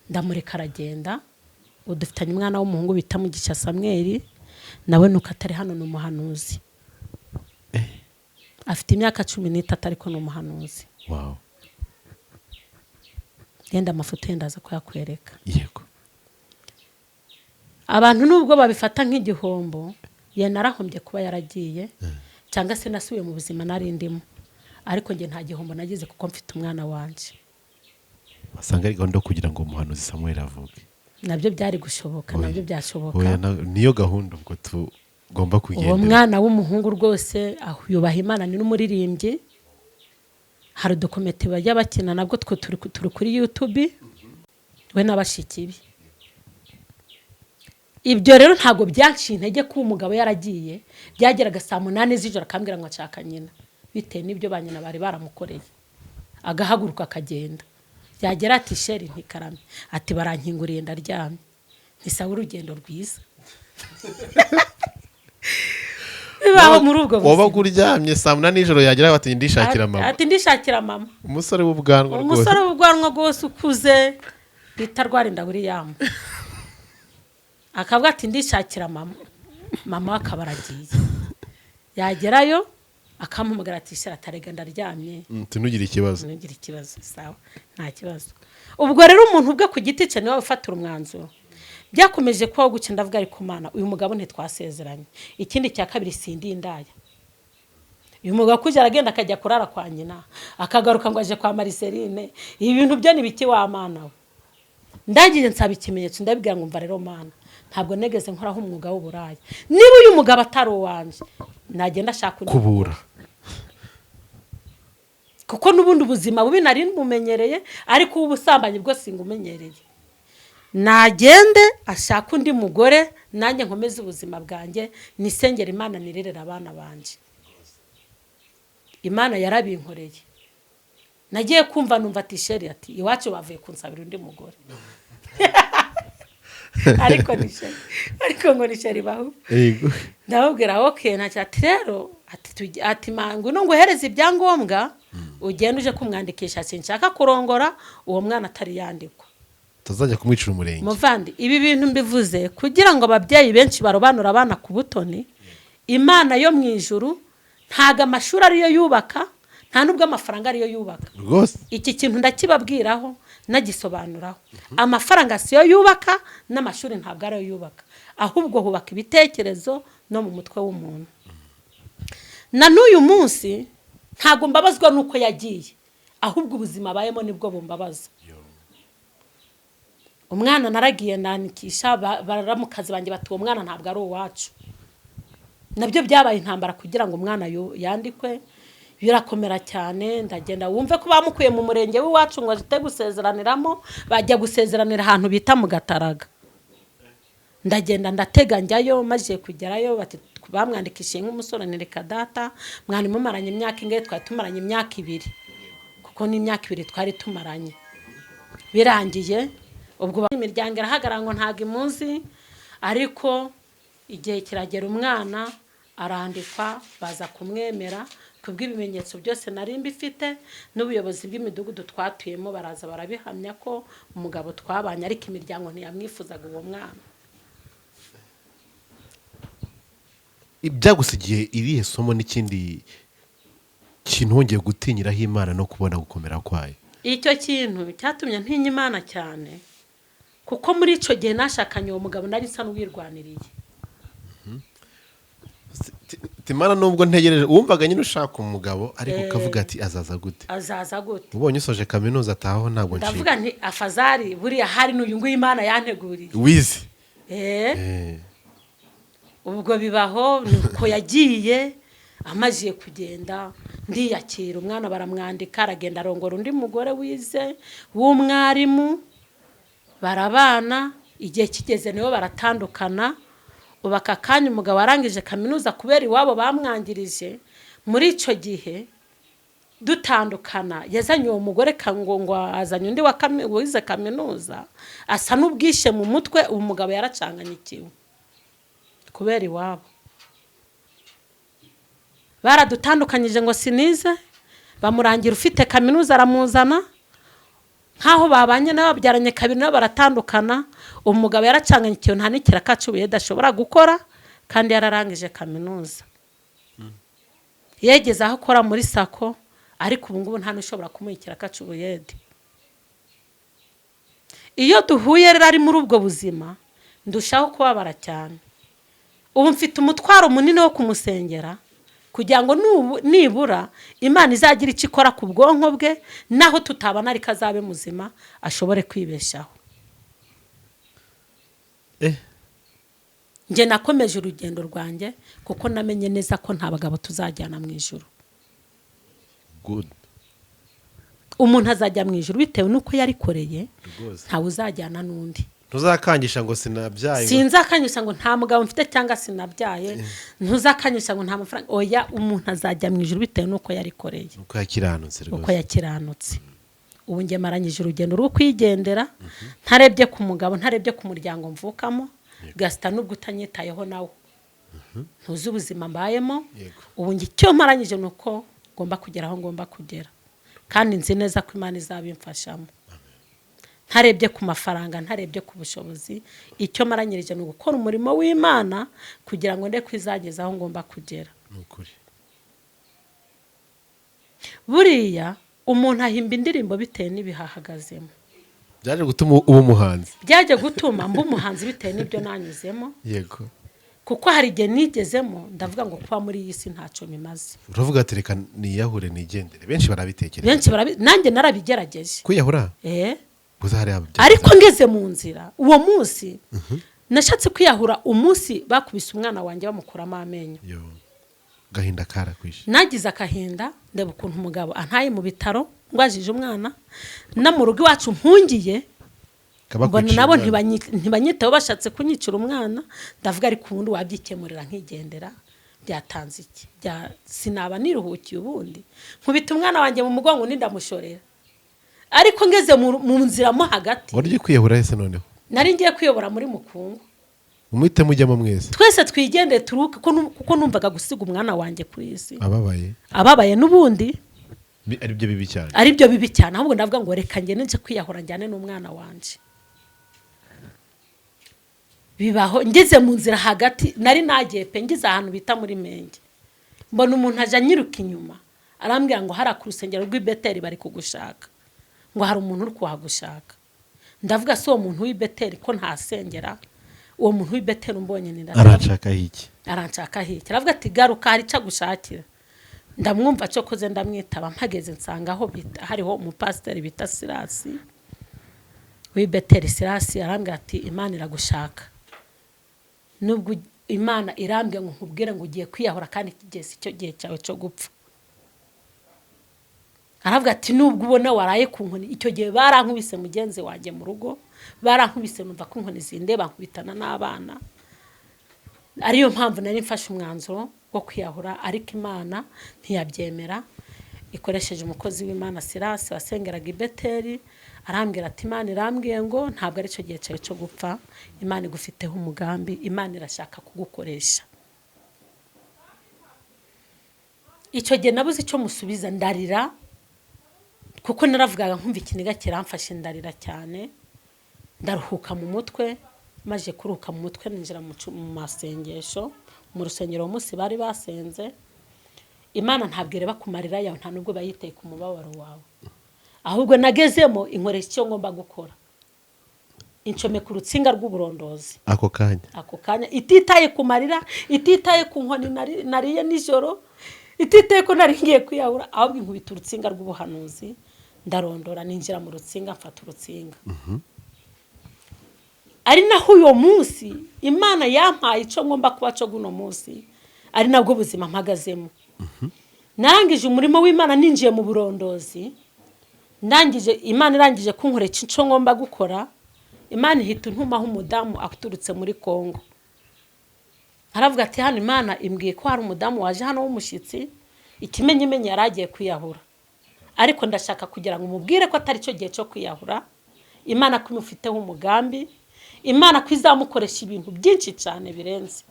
ndamureka aragenda udufitanye umwana w'umuhungu bita Mugisha Samuel nawe nuko atari hano ni umuhanuzi afite imyaka 13 ariko ni umuhanuzi wow yenda amafoto yendaza kuyakwereka yego abantu nubwo babifata nk'igihombo ye narahombye kuba yaragiye cyangwa se nasubiye mu buzima nari ndimo ariko nge nta gihombo nagize kuko mfite umwana wanje basanga ari gahunda kugira ngo umuhanuzi Samuel avuge nabyo byari gushoboka nabyo byashoboka niyo gahunda ubwo tugomba kugendera uwo mwana w'umuhungu rwose yubaha Imana ni n'umuririmbyi hari dokumenti bajya bakina nabwo turi kuri YouTube we n'abashikibi ibyo rero ntago byanciye intege ko umugabo yaragiye byageraga saa 8 z'ijoro akambwira ngo nshaka nyina bitewe n'ibyo banyina bari baramukoreye agahaguruka akagenda yagera ati sheri ntikarame ati barankinguriye ndaryamye ntisabe urugendo rwiza bibaho muri ubwo buzima waba kuryamye saa 8 nijoro yagera bati ndishakira mama ati ndishakira mama umusore w'ubwanwa rwose ukuze bita Rwarinda William akavuga ati ndishakira mama akabaragiye yagerayo akampumagara ati shira tarega ndaryamye ntugire ikibazo sawa nta kibazo ubwo rero umuntu ubwe ku giti cye niwe ufatira umwanzuro byakomeje kwaho guke ndavuga ariko Mana uyu mugabo ntitwasezeranye ikindi cya kabiri sindi indaya uyu mugabo kujya aragenda akajya kurara kwa nyina akagaruka ngo aje kwa Mariceline ibi bintu byo nibiki wa Mana we ndagiye nsaba ikimenyetso ndabibwira ngo mva rero Mana ntabwo negeze nkoraho umwuga w'uburaya niba uyu mugabo atari uwanje nagenda ashaka kubura kuko nubundi ubuzima bubi nari mumenyereye ariko ubusambanyi bwo singumenyereye nagende ashaka undi mugore nanjye nkomeze ubuzima bwanjye nisengera Imana nirerera abana banje Imana yarabinkoreye nagiye kumva numva ati sheri ati iwacu bavuye kunsabira undi mugore ariko ngo nisheri baho yego ndababwira okay ntacyo ati rero ati mangu no nguhereza ibyangombwa ugenda uje kumwandikisha sinshaka kurongora uwo mwana atari yandikwa tuzajya kumwicira umurenge. muvandi ibi bintu mbivuze kugira ngo ababyeyi benshi barobanura abana ku butoni. Imana yo mu ijuru ntago amashuri ariyo yubaka, nta nubwo amafaranga ariyo yubaka rwose. iki kintu ndakibabwiraho nagisobanuraho. Amafaranga siyo yubaka n'amashuri ntabwo ariyo yubaka, ahubwo hubaka ibitekerezo no mu mutwe w'umuntu. Na n'uyu munsi ntago mbabazwa nuko yagiye, ahubwo ubuzima abayemo nibwo bumbabaza. Umwana naragiye nanikisha baramukazi banjye bati uwo mwana ntabwo ari uwacu. Nabyo byabaye intambara kugira ngo umwana yandikwe, birakomera cyane. Ndagenda wumve ko bamukuye mu murenge w'iwacu ngo ajite gusezeraniramo, bajya gusezeranira ahantu bita mu Gataraga. Ndagenda ndatega njyayo, maze kugerayo bati bamwandikishije nk'umusore nereka data mwana mumaranye imyaka ingahe, twari tumaranye imyaka 2 kuko ni imyaka 2 twari tumaranye. Birangiye ubwo imiryango irahagarara ngo ntago imuzi, ariko igihe kiragera umwana arandikwa, baza kumwemera kubw'ibimenyetso byose nari mbifite, n'ubuyobozi bw'imidugudu twatuyemo baraza barabihamya ko umugabo twabanye, ariko imiryango ntiyamwifuzaga uwo mwana. Ibyagusigiye irihe somo n'ikindi kintu wongeye gutinyiraho Imana no kubona gukomera kwayo? Icyo kintu cyatumye ntinya Imana cyane, kuko muri ico gihe nashakanye uwo mugabo nari nsa n'uwirwaniriye. Imana nubwo ntegereje, wumvaga nyine ushaka umugabo ariko ukavuga ati azaza gute? Azaza gute? Ubonye usoje kaminuza ataho ntabwo nshika. Ndavuga nti afazari buriya hari n'uyu nguyu Imana yanteguriye. Wize. Ubwo bibaho nuko yagiye, amajiye kugenda ndiyakira. Umwana baramwandika, aragenda arongora undi mugore wize w'umwarimu, barabana. Igihe kigeze nibo baratandukana. Ubaka kanya umugabo arangije kaminuza kubera iwabo bamwangirije. Muri ico gihe dutandukana yazanye uwo mugore ngo azanye undi wize kaminuza, asa n'ubwishe mu mutwe. Umugabo yaracanganyikiwe kubera iwabo. Baradutandukanyije ngo sinize, bamurangira ufite kaminuza aramuzana, nkaho babanye n'ababyaranye 2 nabo baratandukana. Umugabo yaracanganyikiwe, nta n'ikiraka cy'ubuye dashobora gukora, kandi yararangije kaminuza. Yegeze aho akora muri sako, ariko ubu ngubu nta n'ushobora kumuha ikiraka cy'ubuyede. Iyo duhuye rero ari muri ubwo buzima ndushaho kubabara cyane. Ubu mfite umutwaro munini wo kumusengera kugira ngo nibura Imana izagira icyo ikora ku bwonko bwe, naho tutabana ariko azabe muzima ashobore kwibeshaho. Nje nakomeje urugendo rwanjye kuko namenye neza ko nta bagabo tuzajyana mu ijuru. Good. Umuntu azajya mu ijuru bitewe nuko yarikoreye, ntawe uzajyana n'undi. Ntuzakangisha ngo sinabyaye. Sinzakanyisha ngo nta mugabo mfite cyangwa sinabyaye. Ntuzakanyisha ngo nta mafaranga. Oya, umuntu azajya mu ijuru bitewe nuko yarikoreye. Uko yakiranutse rwose. Uko yakiranutse. Ubu nge maranyije urugendo rwo kwigendera, ntarebye ku mugabo, ntarebye ku muryango mvukamo, gasita nubwo utanyitayeho nawe. Ntuzi ubuzima mbayemo. Ubu nge icyo maranyije nuko ngomba kugera aho ngomba kugera, kandi nzi neza ko Imana izabimfashamo. Ntarebye ku mafaranga, ntarebye ku bushobozi, icyo maranyirije no gukora umurimo w'Imana kugira ngo nde kwizageza aho ngomba kugera. Nukuri. Buriya umuntu ahimba indirimbo bitewe n'ibihahagazemo. Byaje gutuma uba umuhanzi. Byaje gutuma mba umuhanzi bitewe n'ibyo nanyuzemo. Yego. Kuko hari igihe nigezemo ndavuga ngo kuba muri iyi si ntacyo bimaze. Uravuga ati reka niyahure nigendere. Benshi barabitekereza. Benshi nanjye narabigerageje. Kwiyahura? Ariko ngeze mu nzira uwo munsi nashatse kwiyahura. Umunsi bakubise umwana wanjye bamukuramo amenyo. Yo. Gahinda karakwishe. Nagize akahinda, ndeba ukuntu umugabo antaye mu bitaro ngwajije umwana, na mu rugo iwacu mpungiye. Mbona nabo ntibanyitaho, bashatse kunyicira umwana. Ndavuga ariko ubundi wabyikemurira nkigendera, byatanze iki? Sinaba niruhukiye ubundi nkubita umwana wanjye mu mugongo nindamushorera. Ariko ngeze mu nzira mo hagati. Wari kwiyahura ese noneho? Nari ngiye kwiyobora muri Mukungu. Umwite mujyamo mwese. Twese twigende turuka kuko numvaga gusiga umwana wanjye kuri isi. Ababaye n'ubundi. ari byo bibi cyane, ari byo bibi cyane. ahubwo ndavuga ngo reka ngende nje kwiyahura njyane n'umwana wanje. Bibaho ngeze mu nzira hagati, nari nagiye pe ngize ahantu bita muri Menge, mbona umuntu aje anyiruka inyuma arambwira ngo hari ku rusengero rw'i Beteli bari kugushaka, ngo hari umuntu uri kuhagushaka. Ndavuga si uwo muntu w'i Beteli ko ntasengera, uwo muntu w'i Beteli umbonye ni aranshakaho iki? Aranshakaho iki? Aravuga ati garuka hari icyo agushakira. Ndamwumva cyo koze ndamwitaba, mpageze nsanga aho hariho umupasiteri bita Sirasi w'i Beteli. Sirasi arambwira ati Imana iragushaka, nubwo Imana irambye ngo nkubwire ngo ugiye kwiyahura kandi kigeze icyo gihe cyawe cyo gupfa. Aravuga ati nubwo ubona waraye ku nkoni, icyo gihe barankubise mugenzi wanjye mu rugo, barankubise numva ko inkoni zindeba, nkubitana n'abana. Ariyo mpamvu nari mfashe umwanzuro wo kwiyahura, ariko Imana ntiyabyemera, ikoresheje umukozi w'Imana Sirasi wasengeraga i Beteli. Arambwira ati Imana irambwiye ngo ntabwo ari cyo gihe cyawe cyo gupfa, Imana igufiteho umugambi, Imana irashaka kugukoresha. Icyo gihe nabuze icyo musubiza, ndarira kuko naravugaga nkumva ikiniga kiramfashe, ndarira cyane, ndaruhuka mu mutwe. Maje kuruhuka mu mutwe ninjira mu masengesho mu rusengero umunsi bari basenze. Imana ntabwo ireba ku marira yawe, nta nubwo bayiteye ku mubabaro wawe, ahubwo nagezemo inkoresha icyo ngomba gukora, income ku rutsinga rw'uburondozi ako kanya, ititaye ku marira, ititaye ku nkoni nariye nijoro, ititaye ko nari ngiye kwiyahura, ahubwo inkubita urutsinga rw'ubuhanuzi, ndarondora ninjira mu rutsinga, mfata urutsinga. Ari naho uyo munsi Imana yampaye icyo ngomba kuba cyo guno munsi, ari nabwo buzima mpagazemo. Narangije umurimo w'Imana ninjiye mu burondozi, ndangije Imana irangije kunkorera icyo ngomba gukora. Imana ihita intumaho umudamu aturutse muri Kongo. Aravuga ati hano Imana imbwiye ko hari umudamu waje hano w'umushyitsi, ikimenyimenyi yaragiye kwiyahura, ariko ndashaka kugira ngo umubwire ko atari cyo gihe cyo kwiyahura. Imana ko imufiteho umugambi, Imana ko izamukoresha ibintu byinshi cyane birenze.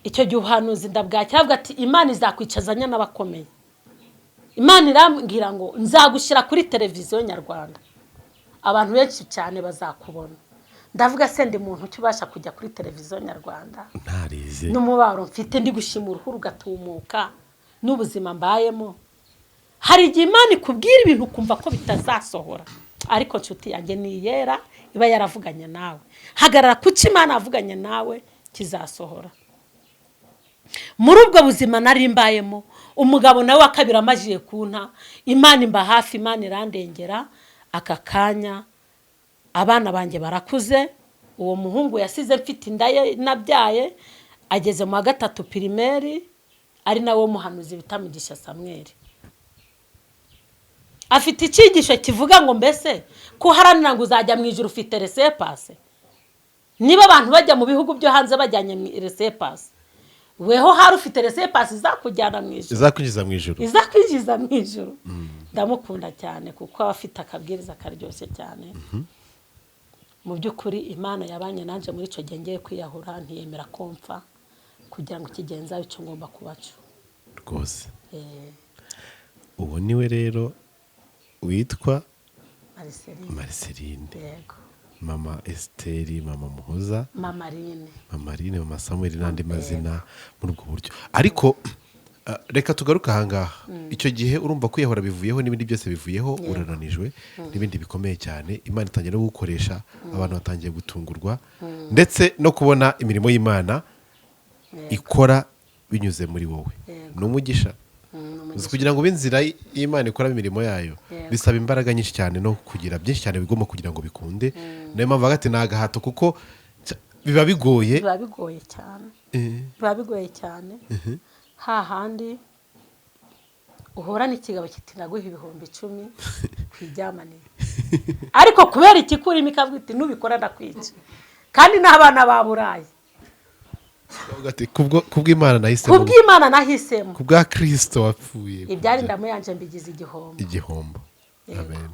Icyo gihe ubuhanuzi ndabwakira, avuga ati Imana izakwicazanya n'abakomeye. Imana irambwira ngo nzagushyira kuri televiziyo nyarwanda, abantu benshi cyane bazakubona. Ndavuga se ndi muntu cyubasha kujya kuri televiziyo nyarwanda? Ntarize n'umubaro mfite, ndi gushima uruhu rugatumuka n'ubuzima mbayemo. Hari igihe Imana ikubwira ibintu kumva ko bitazasohora, ariko nshuti yanjye ni yera, iba yaravuganye nawe. Hagarara kuki Imana avuganye nawe kizasohora. Muri ubwo buzima nari mbayemo, umugabo nawe wa kabiri amajiye kunta, Imana imba hafi, Imana irandengera. Aka kanya abana banjye barakuze, uwo muhungu yasize mfite inda ye nabyaye, ageze mu wa 3 primaire, ari nawe muhanuzi bita Mugisha Samuel. Afite icyigisho kivuga ngo mbese ko haranira ngo uzajya mu ijuru ufite resepase. Niba abantu bajya mu bihugu byo hanze bajyanye mu resepase, weho hari ufite resepase izakujyana mu ijuru, izakwigiza mu ijuru. Ndamukunda cyane kuko abafite akabwiriza karyoshye cyane. Mu by'ukuri Imana yabanye nanje muri ico gihe ngiye kwiyahura, ntiyemera komfa kugira ngo kigenza icyo ngomba kubacu rwose. Ubu niwe rero witwa Marceline. Yego. Mama Esteri, Mama Muhoza, Mama Rine, Mama Samuel n'andi mazina muri ubwo buryo. Ariko reka tugaruka ahangaha. Icyo gihe urumva kwiyahura bivuyeho, n'ibindi byose bivuyeho, urananijwe n'ibindi bikomeye cyane. Imana itangiye no gukoresha, abantu batangiye gutungurwa, ndetse no kubona imirimo y'Imana ikora binyuze muri wowe. N'umugisha kugira ngo binzira y'Imana ikora imirimo yayo, bisaba imbaraga nyinshi cyane no kugira byinshi cyane bigomba kugira ngo bikunde. Niyo mpamvu hagati nagahato, kuko biba bigoye cyane. Hahandi uhora n'ikigabo kiti naguha 10,000 kwijyamanira, ariko kubera ikikurimo ikavuga iti nubikora ndakwica, kandi n'abana baburaye. Kubw'Imana nahisemo, kubwa Kristo wapfuye, ibyari ndamuyanje mbigize igihombo. Amen.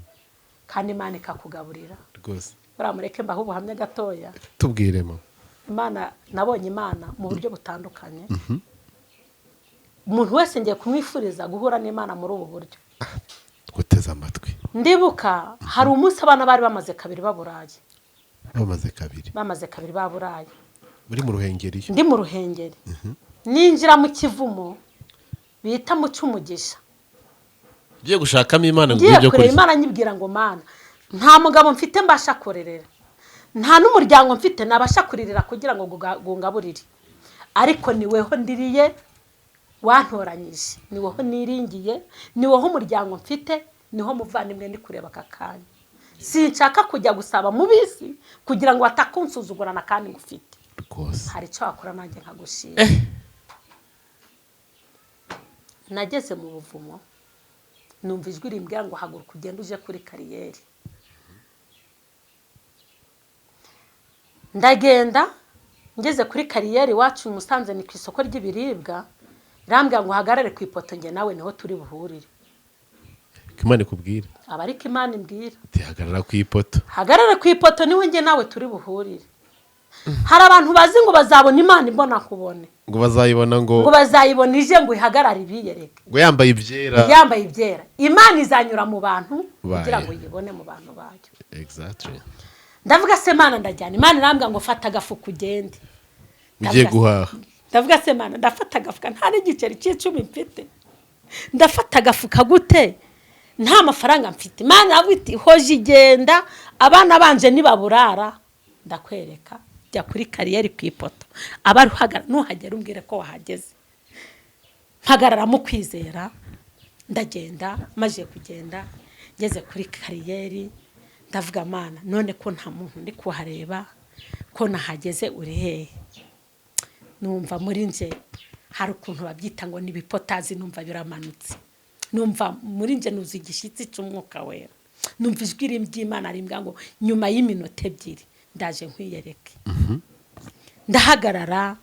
Kandi Imana ikakugaburira rwose. Uramureke mbaho ubuhamya gatoya. Tubwiremo. Imana nabonye Imana mu buryo butandukanye. umuntu wese ngiye kumwifuriza guhura n'Imana muri ubu buryo. guteza amatwi. Ndibuka hari umunsi abana bari bamaze kabiri baburaye. Bamaze kabiri baburaye. Muri mu Ruhengeri. Ndi mu Ruhengeri. Ninjira mu kivumo bita mu cyumugisha. Ngiye gushakamo Imana ngo ibyo kuri Imana nyibwira ngo Mana nta mugabo mfite mbasha korerera. Nta n'umuryango mfite nabasha kuririra kugira ngo gungaburire. Ariko niweho ndiriye wantoranyije. Niweho niringiye, niweho umuryango mfite, niho muvandimwe ndi kureba akakanya. Sinshaka kujya gusaba mu bisi kugira ngo atakunsuzugurana kandi ngufite. Hari cyo akora nanjye nkagushira. Nageze mu buvumo numva ijwi rimbwira ngo haguruka ugende uje kuri kariyeri. Ndagenda ngeze kuri kariyeri wacu Musanze ni ku isoko ry'ibiribwa. Rambwira ngo hagarare ku ipoto nge nawe niho turi buhurire. Imana ikubwira. Abariko Imana imbwira. Hagarara ku ipoto. Hagarare ku ipoto niho nge nawe turi buhurire. Hari abantu bazi ngo bazabona Imana imbona kubone. Ngo bazayibona ngo bazayibona ije ngo ihagarare ibiyereke. Ngo yambaye ibyera. Yambaye ibyera. Imana izanyura mu bantu kugira ngo yibone mu bantu bayo. Exactly. Ndavuga se Mana ndajyana. Imana irambwira ngo fata agafuka ugende. Ugiye guhaha. Ndavuga se Mana ndafata agafuka nta n'igiceri cy'icumi mfite. Ndafata agafuka gute? Nta mafaranga mfite. Imana yabwiti hoje igenda abana banje nibaburara ndakwereka jya kuri kariyeri ku ipoto. Abaruhagara nuhagera umbwire ko wahageze. Mpagarara mu kwizera ndagenda maje kugenda ngeze kuri kariyeri ndavuga Mana none ko nta muntu ndi kuhareba ko nahageze uri hehe. Numva muri nje hari ukuntu babyita ngo nibipotazi numva biramanutse. Numva muri nje nuzi igishitsi cy'umwuka wera. Numva ijwi ry'Imana rimbwira ngo nyuma y'iminota 2 ndaje nkwiyereke. Ndahagarara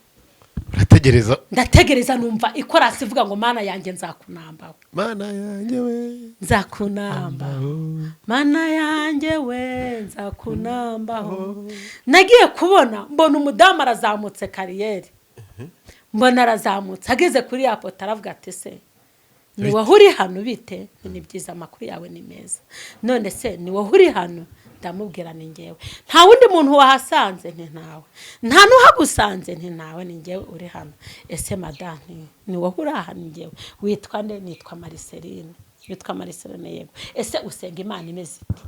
ndategereza numva ikorasi ivuga ngo Mana yanjye nzakunambaho. Mana yanjye we nzakunambaho. Mana yanjye we nzakunambaho. Nagiye kubona mbona umudamu arazamutse kariyeri. Mbona arazamutse ageze kuri ya poto aravuga ati se ni wahuri hano bite? Ni byiza amakuru yawe ni meza. None se ni wahuri hano? Ndamubwira ni ngewe. Nta wundi muntu wahasanze nti ntawe. Nta nuhagusanze nti nawe ni ngewe uri hano. Ese madame ni wahuri hano ngewe. Witwa nde? Nitwa Mariceline. Witwa Mariceline yego. Ese usenga Imana imeze ite?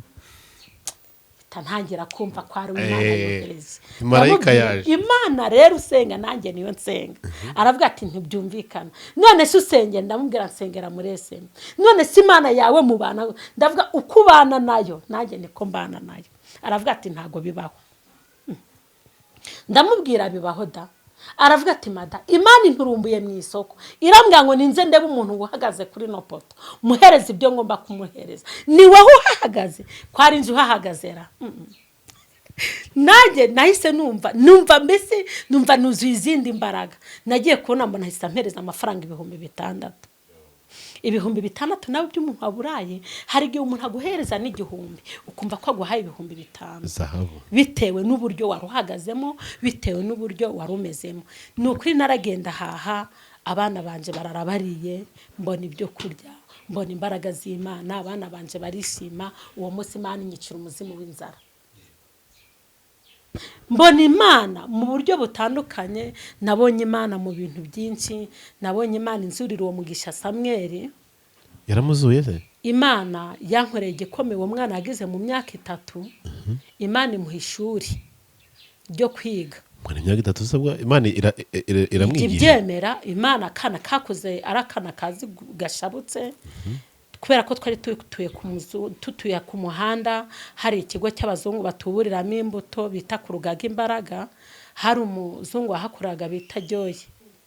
Tantangira kumva ko ari Imana yohereze. Marayika yaje. Imana rero usenga nanjye niyo nsenga. Aravuga ati ntibyumvikana. None se usenge ndamubwira nsengera muri SM. None se Imana yawe mu bana ndavuga ukubana nayo nanjye niko mbana nayo. Aravuga ati ntago bibaho. Ndamubwira bibaho da. Aravuga ati mada Imana inturumbuye mu isoko. Irambwira ngo ninze ndebe umuntu uhagaze kuri no poto. Muhereza ibyo ngomba kumuhereza. Ni wowe uhagaze kwari inzu uhagazera. Nanjye nahise numva mbese numva nuzuye izindi imbaraga. Nagiye kubona mbona hise ampereza amafaranga 6,000. 6,000 nawe by'umuntu waburaye hari igihe umuntu aguhereza n'igihumbi ukumva ko aguhaye 5,000 zahabu bitewe n'uburyo waruhagazemo bitewe n'uburyo warumezemo. Nukuri naragenda haha abana banje bararabariye mbona ibyo kurya mbona imbaraga z'Imana abana banje barishima. Uwo munsi Imana inyicira umuzimu w'inzara. Mbona Imana mu buryo butandukanye. Nabonye Imana mu bintu byinshi. Nabonye Imana inzurira uwo mugisha Samuel. Yaramuzuye se? Imana yankoreye igikomeye uwo mwana yagize mu myaka 3. Imana imuha ishuri ryo kwiga. Mwana imyaka 3 sabwa Imana iramwigisha. Ibyemera Imana kana kakuze arakana kazi gashabutse. Kubera ko twari tutuye ku muhanda hari ikigo cy'abazungu batuburiramo imbuto bita ku Rugaga Imbaraga. Hari umuzungu wahakuraga bita Joy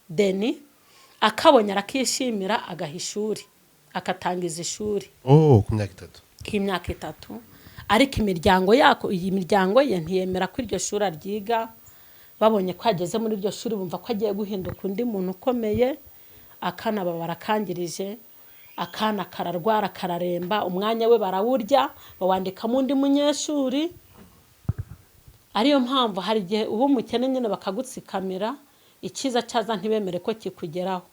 Deni akabonye arakishimira agahishuri akatangiza ishuri. Ku myaka 3 ariko imiryango yako iyi miryango ye ntiyemera ko iryo shuri aryiga. Babonye ko ageze muri iryo shuri bumva ko agiye guhinduka undi muntu ukomeye. Akana babarakangirije. Akana kararwara kararemba umwanya we barawurya bawandika mu ndi munyeshuri. Ariyo mpamvu hari gihe ubu mukene nyine bakagutsikamira ikiza cyaza ntibemere ko kikugeraho.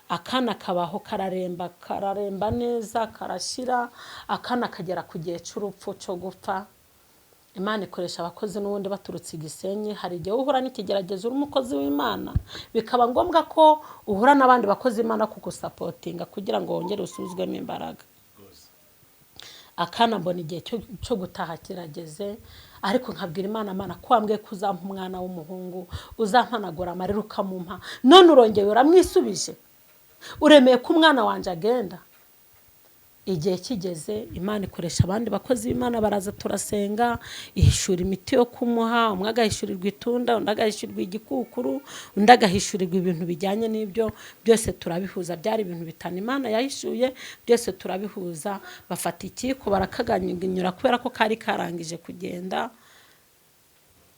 akana kabaho kararemba neza karashira, akana kagera ku gihe cy'urupfu cyo gupfa. Imana ikoresha abakozi n'ubundi baturutse Gisenyi. Hari igihe uhura n'ikigeragezo uri umukozi w'Imana bikaba ngombwa ko uhura n'abandi bakozi Imana kugusapotinga kugira ngo wongere usubizwemo imbaraga. Akana mbona igihe cyo gutaha kirageze, ariko nkabwira Imana ko wambwiye ko uzampa umwana w'umuhungu, uzampanagura amarira ukamumpa, none urongeye uramwisubije, uremeye ko umwana wanje agenda. Igihe kigeze Imana ikoresha abandi bakozi b'Imana, baraza turasenga, ihishura imiti yo kumuha, umwe agahishurirwa itunda, undi agahishurirwa igikukuru, undi agahishurirwa ibintu bijyanye n'ibyo, byose turabihuza. Byari ibintu bitanu Imana yahishuye, byose turabihuza. Bafata ikiko barakaganyura kubera ko kari karangije kugenda.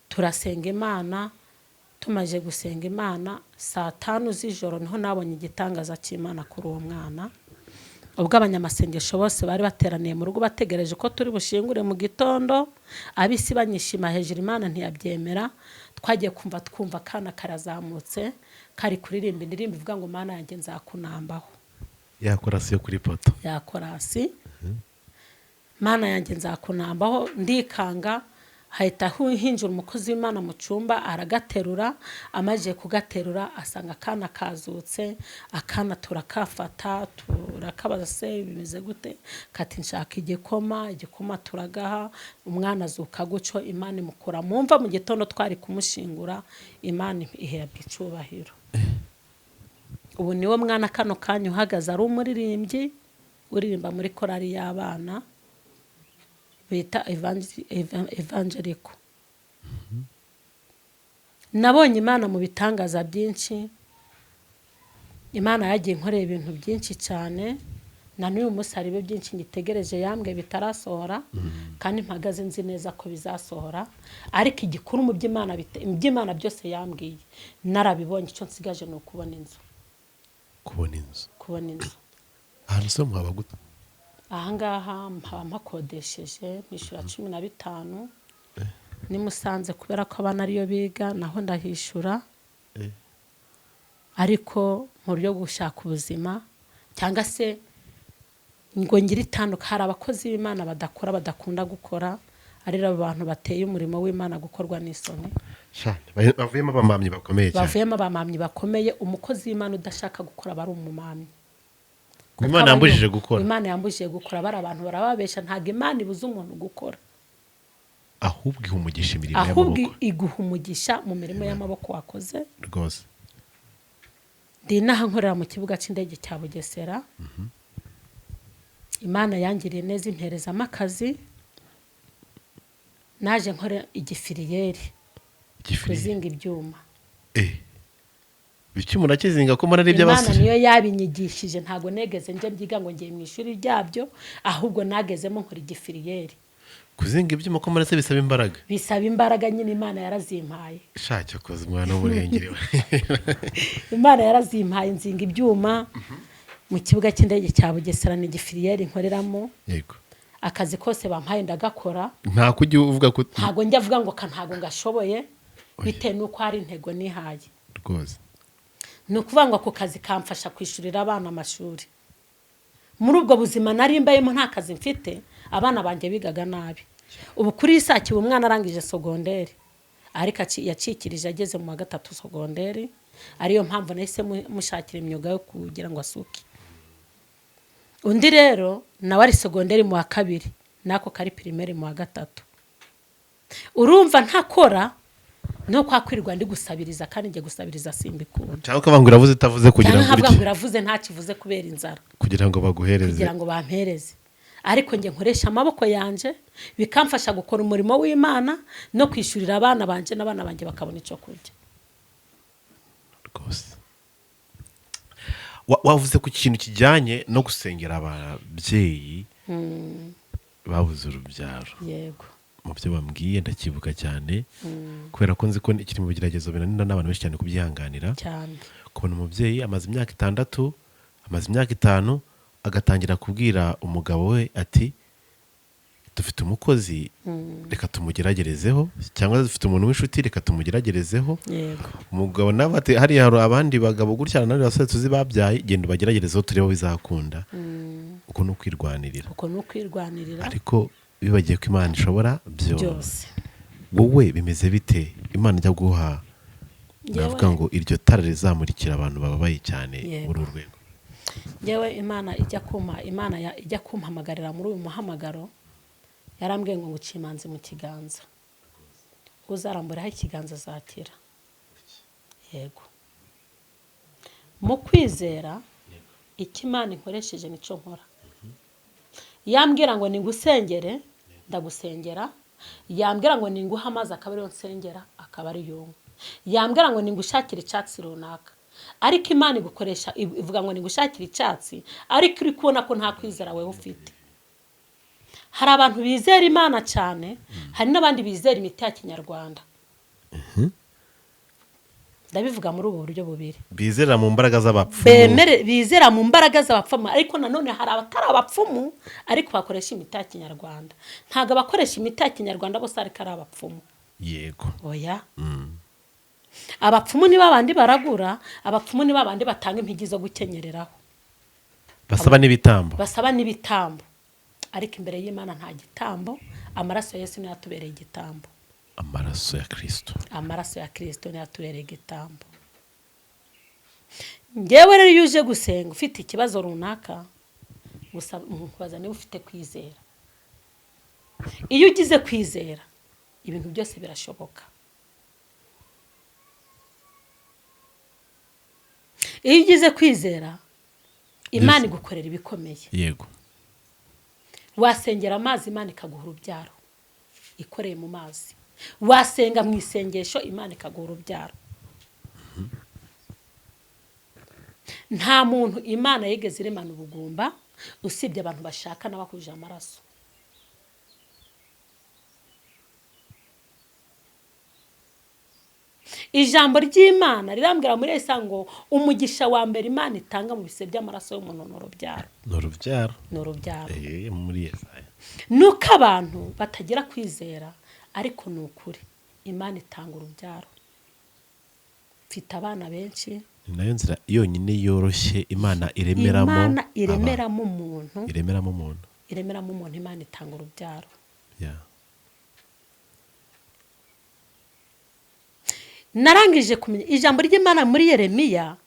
Turasenga Imana, tumaze gusenga Imana, 5:00 z'ijoro niho nabonye igitangaza cy'Imana kuri uwo mwana. Ubwo abanyamasengesho bose bari bateraniye mu rugo bategereje ko turi bushingure mu gitondo, abisi banyishima hejuru, Imana ntiyabyemera. Twagiye twumva kana karazamutse kari kuririmba indirimbo ivuga ngo Mana yanjye nzakunambaho. Yakorasi yo kuri poto. Yakorasi. Mana yanjye nzakunambaho. Ndikanga, hahita hinjira umukozi w'Imana mu cyumba aragaterura. Amaze kugaterura asanga akana kazutse. Akana turakafata turakabaza se bimeze gute, kati nshaka igikoma turagaha. Umwana azuka guco, Imana imukura mumva. Mu gitondo twari kumushingura, Imana ihebye icyubahiro. Ubu niwo mwana kano kanya uhagaze ari umuririmbyi uririmba muri korali y'abana bita Evangelico. Nabonye Imana mu bitangaza byinshi. Imana yagiye nkorera ibintu byinshi cyane, na n'uyu munsi hari byinshi ngitegereje yambwe bitarasohora, kandi mpagaze nzi neza ko bizasohora. Ariko igikuru mu by'Imana byose yambwiye narabibonye. Icyo nsigaje ni ukubona inzu. Kubona inzu. Ahantu se muhaba gute? Ahangaha mpaba mpakodesheje, mwishyura 15. Ni Musanze kubera ko abana ariyo biga, naho ndahishura. Ariko mu buryo bwo gushaka ubuzima cyangwa se ngo ngire itanduka, hari abakozi b'Imana badakunda gukora, ari abo bantu bateye umurimo w'Imana gukorwa n'isoni. Bavuyemo abamamyi bakomeye cyane. Bavuyemo abamamyi bakomeye. Umukozi w'Imana udashaka gukora bari umumamyi. Imana yambujije gukora. Imana yambujije gukora. Bari abantu barababesha. Ntabwo Imana ibuza umuntu gukora, ahubwo iha umugisha imirimo y'amaboko. ahubwo iguha umugisha mu mirimo y'amaboko wakoze rwose. Ndi naha nkorera mu kibuga cy'indege cya Bugesera. Imana yangiriye neza, imperezamo akazi. Naje nkore igifiriyeri kuzinga ibyuma. Biki murakizinga ko muri by'abasi. Imana niyo yabinyigishije, ntago negeze nje mbyiga ngo ngiye mu ishuri ryabyo, ahubwo nagezemo nkora igifiriyeri. Kuzinga ibyuma ko muri se bisaba imbaraga. Bisaba imbaraga nyine, Imana yarazimpaye. Shaka koze umwana w'umurengere. Imana yarazimpaye nzinga ibyuma mu kibuga cy'indege cya Bugesera. Ni igifiriyeri nkoreramo. Yego. Akazi kose bampaye ndagakora. Nta kujya uvuga ko ntago njya avuga ngo ntago ngashoboye, bitewe nuko hari intego nihaye. Rwose. Ni ukuvuga ngo ako kazi kamfasha kwishurira abana amashuri. Muri ubwo buzima nari mbayemo nta kazi mfite, abana banjye bigaga nabi. Ubu kuri Isaki umwana arangije sogonderi, ariko yacikirije ageze mu wa 3 sogonderi. Ariyo mpamvu nahise mushakira imyuga yo kugira ngo asuke. Undi rero nawe ari sogonderi mu wa 2, nako kari primaire mu wa 3. Urumva ntakora no kwakwirirwa ndi gusabiriza, kandi ngiye gusabiriza simbikunda. Cyangwa kavangu iravuze itavuze kugira ngo urye. Iravuze nta kivuze kubera inzara. Kugira ngo baguhereze. Kugira ngo bampereze. Ariko ngiye nkoresha amaboko yanje bikamfasha gukora umurimo w'Imana no kwishurira abana banje, n'abana banje bakabona icyo kurya. Rwose. Wavuze ku kintu kijyanye no gusengera ababyeyi babuze urubyaro. Yego. Mu byo bambwiye ndakibuka cyane, kubera ko nzi ko ikiri mu bigeragezo binanira n'abantu benshi cyane kubyihanganira. Cyane. Kubona umubyeyi amaze imyaka 6, amaze imyaka 5, agatangira kubwira umugabo we ati dufite umukozi reka tumugeragerezeho, cyangwa dufite umuntu w'inshuti reka tumugeragerezeho. yego umugabo nawe ati hariya hari abandi bagabo gutya n'abandi basore tuzi babyaye, genda ubageragerezeho turebe bizakunda. uko ni ukwirwanirira, uko ni ukwirwanirira ariko bibagiye ko Imana ishobora byose. byose. Wowe bimeze bite Imana ijya guha, navuga ngo iryo tara rizamurikira abantu bababaye cyane Yego. muri uru rwego? yewe Imana ijya kumpamagarira muri uyu muhamagaro, yarambwiye ngo nguciye imanzi mu kiganza, uzaramburaho ikiganza azakira. yego mu kwizera icyo Imana inkoresheje nicyo nkora. yambwira ngo ningusengere ndagusengera, yambwira ngo ninguha amazi akaba ariyo nsengera akaba ari yo, yambwira ngo ningushakire icyatsi runaka, ariko Imana igukoresha ivuga ngo ningushakire icyatsi, ariko uri kubona ko nta kwizera wewe ufite. hari abantu bizera Imana cyane, hari n'abandi bizera imiti ya kinyarwanda. ndabivuga muri ubu buryo bubiri. Bizera mu mbaraga z'abapfumu, bizera mu mbaraga z'abapfumu, ariko nanone hari abatari abapfumu ariko bakoresha imiti ya kinyarwanda. ntabwo abakoresha imiti ya kinyarwanda bose ariko ari abapfumu. yego oya abapfumu ni babandi baragura, abapfumu ni babandi batanga impigi zo gukenyereraho, basaba n'ibitambo, ariko imbere y'Imana nta gitambo. amaraso ya Yesu niyo yatubereye igitambo, amaraso ya Kristo niyo yatubereye igitambo. ngewe rero iyo uje gusenga ufite ikibazo runaka, mubaza niba ufite kwizera. iyo ugize kwizera ibintu byose birashoboka. iyo ugize kwizera Imana igukorera ibikomeye. yego wasengera amazi Imana ikaguha urubyaro ikoreye mu mazi, wasenga mu isengesho Imana ikaguha urubyaro. nta muntu Imana yigeze iremana ubugumba usibye abantu bashaka n'abahuje amaraso. ijambo ry'Imana rirambwira muri Yesaya ngo umugisha wa mbere Imana itanga mu bise by'amaraso y'umuntu ni urubyaro. muri Yesaya nuko abantu batagira kwizera, ariko ni ukuri Imana itanga urubyaro. mfite abana benshi, ni nayo nzira yonyine yoroshye Imana iremeramo umuntu, Imana itanga urubyaro. narangije kumenya ijambo ry'Imana muri Yeremiya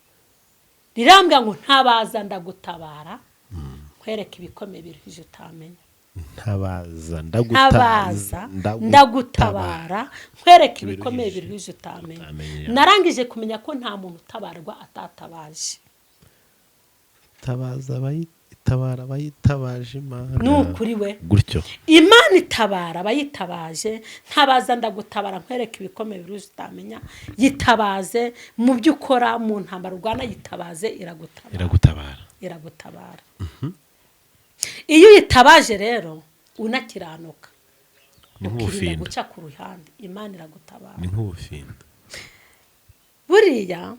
rirambwira ngo ntabaza ndagutabara, nkwereka ibikomeye biruhije utamenya. ntabaza ndagutabara, nkwereka ibikomeye biruhije utamenya. narangije kumenya ko nta muntu utabarwa atatabaje. itabara abayitabaje Imana. ni ukuri we gutyo Imana itabara abayitabaje. ntabaza ndagutabara, nkwereka ibikomeye biruhije utamenya. yitabaze mu byo ukora, mu ntambara urwana yitabaze, iragutabara. iyo uyitabaje rero unakiranuka, ukirinda guca ku ruhande, Imana iragutabara. ni nk'ubufindo. buriya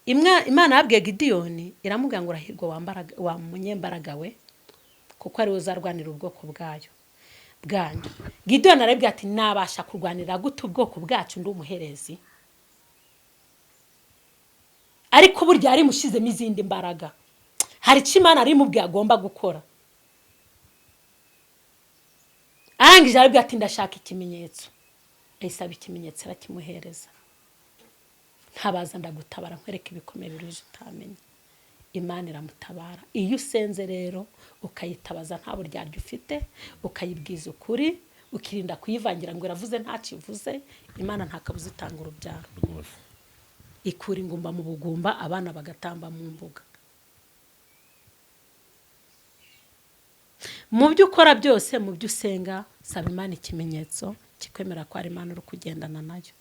Imana yabwiye Gideyoni, iramubwira ngo urahirwa wa munyembaraga we, kuko ari we uzarwanira ubwoko bwanyu. Gideyoni arabwira ati nabasha kurwanira gute ubwoko bwacu ndi umuherezi? ariko burya ari mushyizemo izindi mbaraga, hari icyo Imana ari mubwiye agomba gukora. arangije arabwira ati ndashaka ikimenyetso. ayisaba ikimenyetso, arakimuhereza. ntabaza ndagutabara, nkwereka ibikomeye biruhije utamenya. Imana iramutabara. iyo usenze rero ukayitabaza nta buryarya ufite, ukayibwiza ukuri, ukirinda kuyivangira ngo iravuze ntakivuze, Imana nta kabuza itanga urubyaro. ikura ingumba mu bugumba, abana bagatamba mu mbuga. mu byo ukora byose, mu byo usenga, saba Imana ikimenyetso kikwemera ko ari Imana uri kugendana nayo.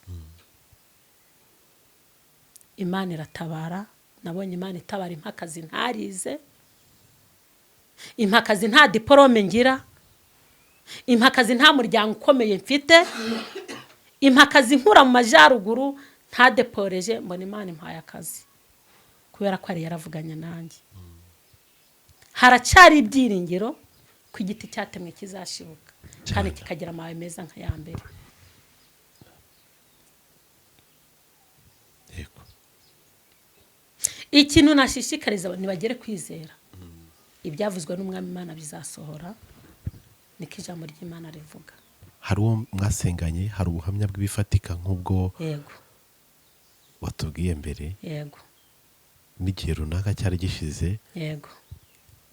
Imana iratabara. nabonye Imana itabara impakazi ntarize, impakazi nta diporome ngira, impakazi nta muryango ukomeye mfite, impakazi nkura mu majyaruguru nta deporeje, mbona Imana impaye akazi kubera ko ari yaravuganye nanjye. haracyari ibyiringiro ko igiti cyatemwe kizashibuka kandi kikagira amababi meza nka ya mbere. yego Ikintu nashishikariza abantu bagere kwizera ibyavuzwe n'umwami Imana bizasohora, niko ijambo ry'Imana rivuga. hari uwo mwasenganye, hari ubuhamya bw'ibifatika nk'ubwo Yego, watubwiye mbere, yego, n'igihe runaka cyari gishize yego.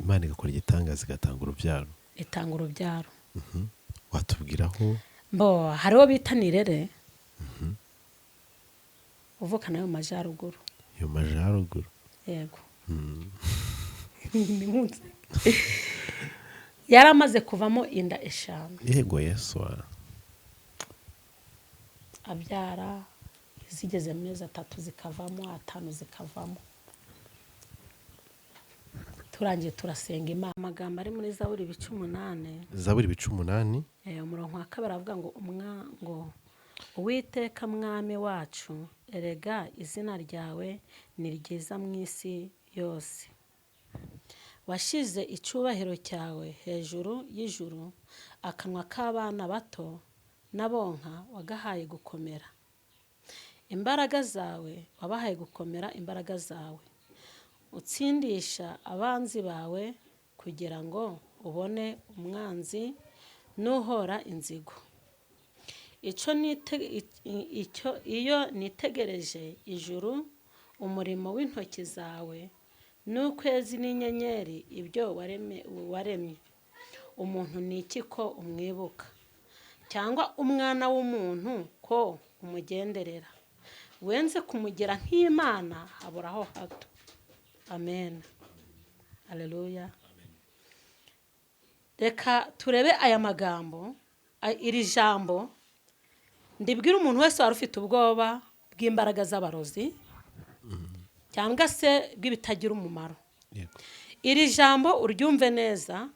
Imana igakora igitangaza igatanga urubyaro. Itanga urubyaro. Watubwiraho? Hari uwo bita Nirere uvuka nayo mu majyaruguru. Yo majyaruguru? Yego. Yari amaze kuvamo inda 5. Yego Yesu. Abyara zigeze mu mezi 3 zikavamo, 5 zikavamo. Turangiye turasenga Imana. Amagambo ari muri Zaburi 8. Zaburi 8. Umurongo wa 2 avuga ngo Uwiteka mwami wacu, erega izina ryawe ni ryiza mu isi yose. Washize icyubahiro cyawe hejuru y'ijuru, akanwa k'abana bato n'abonka wagahaye gukomera. Imbaraga zawe wabahaye gukomera imbaraga zawe. Utsindisha abanzi bawe kugira ngo ubone umwanzi n'uhora inzigo. Iyo nitegereje ijuru, umurimo w'intoki zawe, n'ukwezi n'inyenyeri ibyo waremye, umuntu ni iki ko umwibuka, cyangwa umwana w'umuntu ko umugenderera? Wenze kumugira nk'Imana haburaho hato. Amen. Haleluya. Reka turebe aya magambo, iri jambo ndibwira umuntu wese wari ufite ubwoba bw'imbaraga z'abarozi cyangwa se bw'ibitagira umumaro. Iri jambo uryumve neza.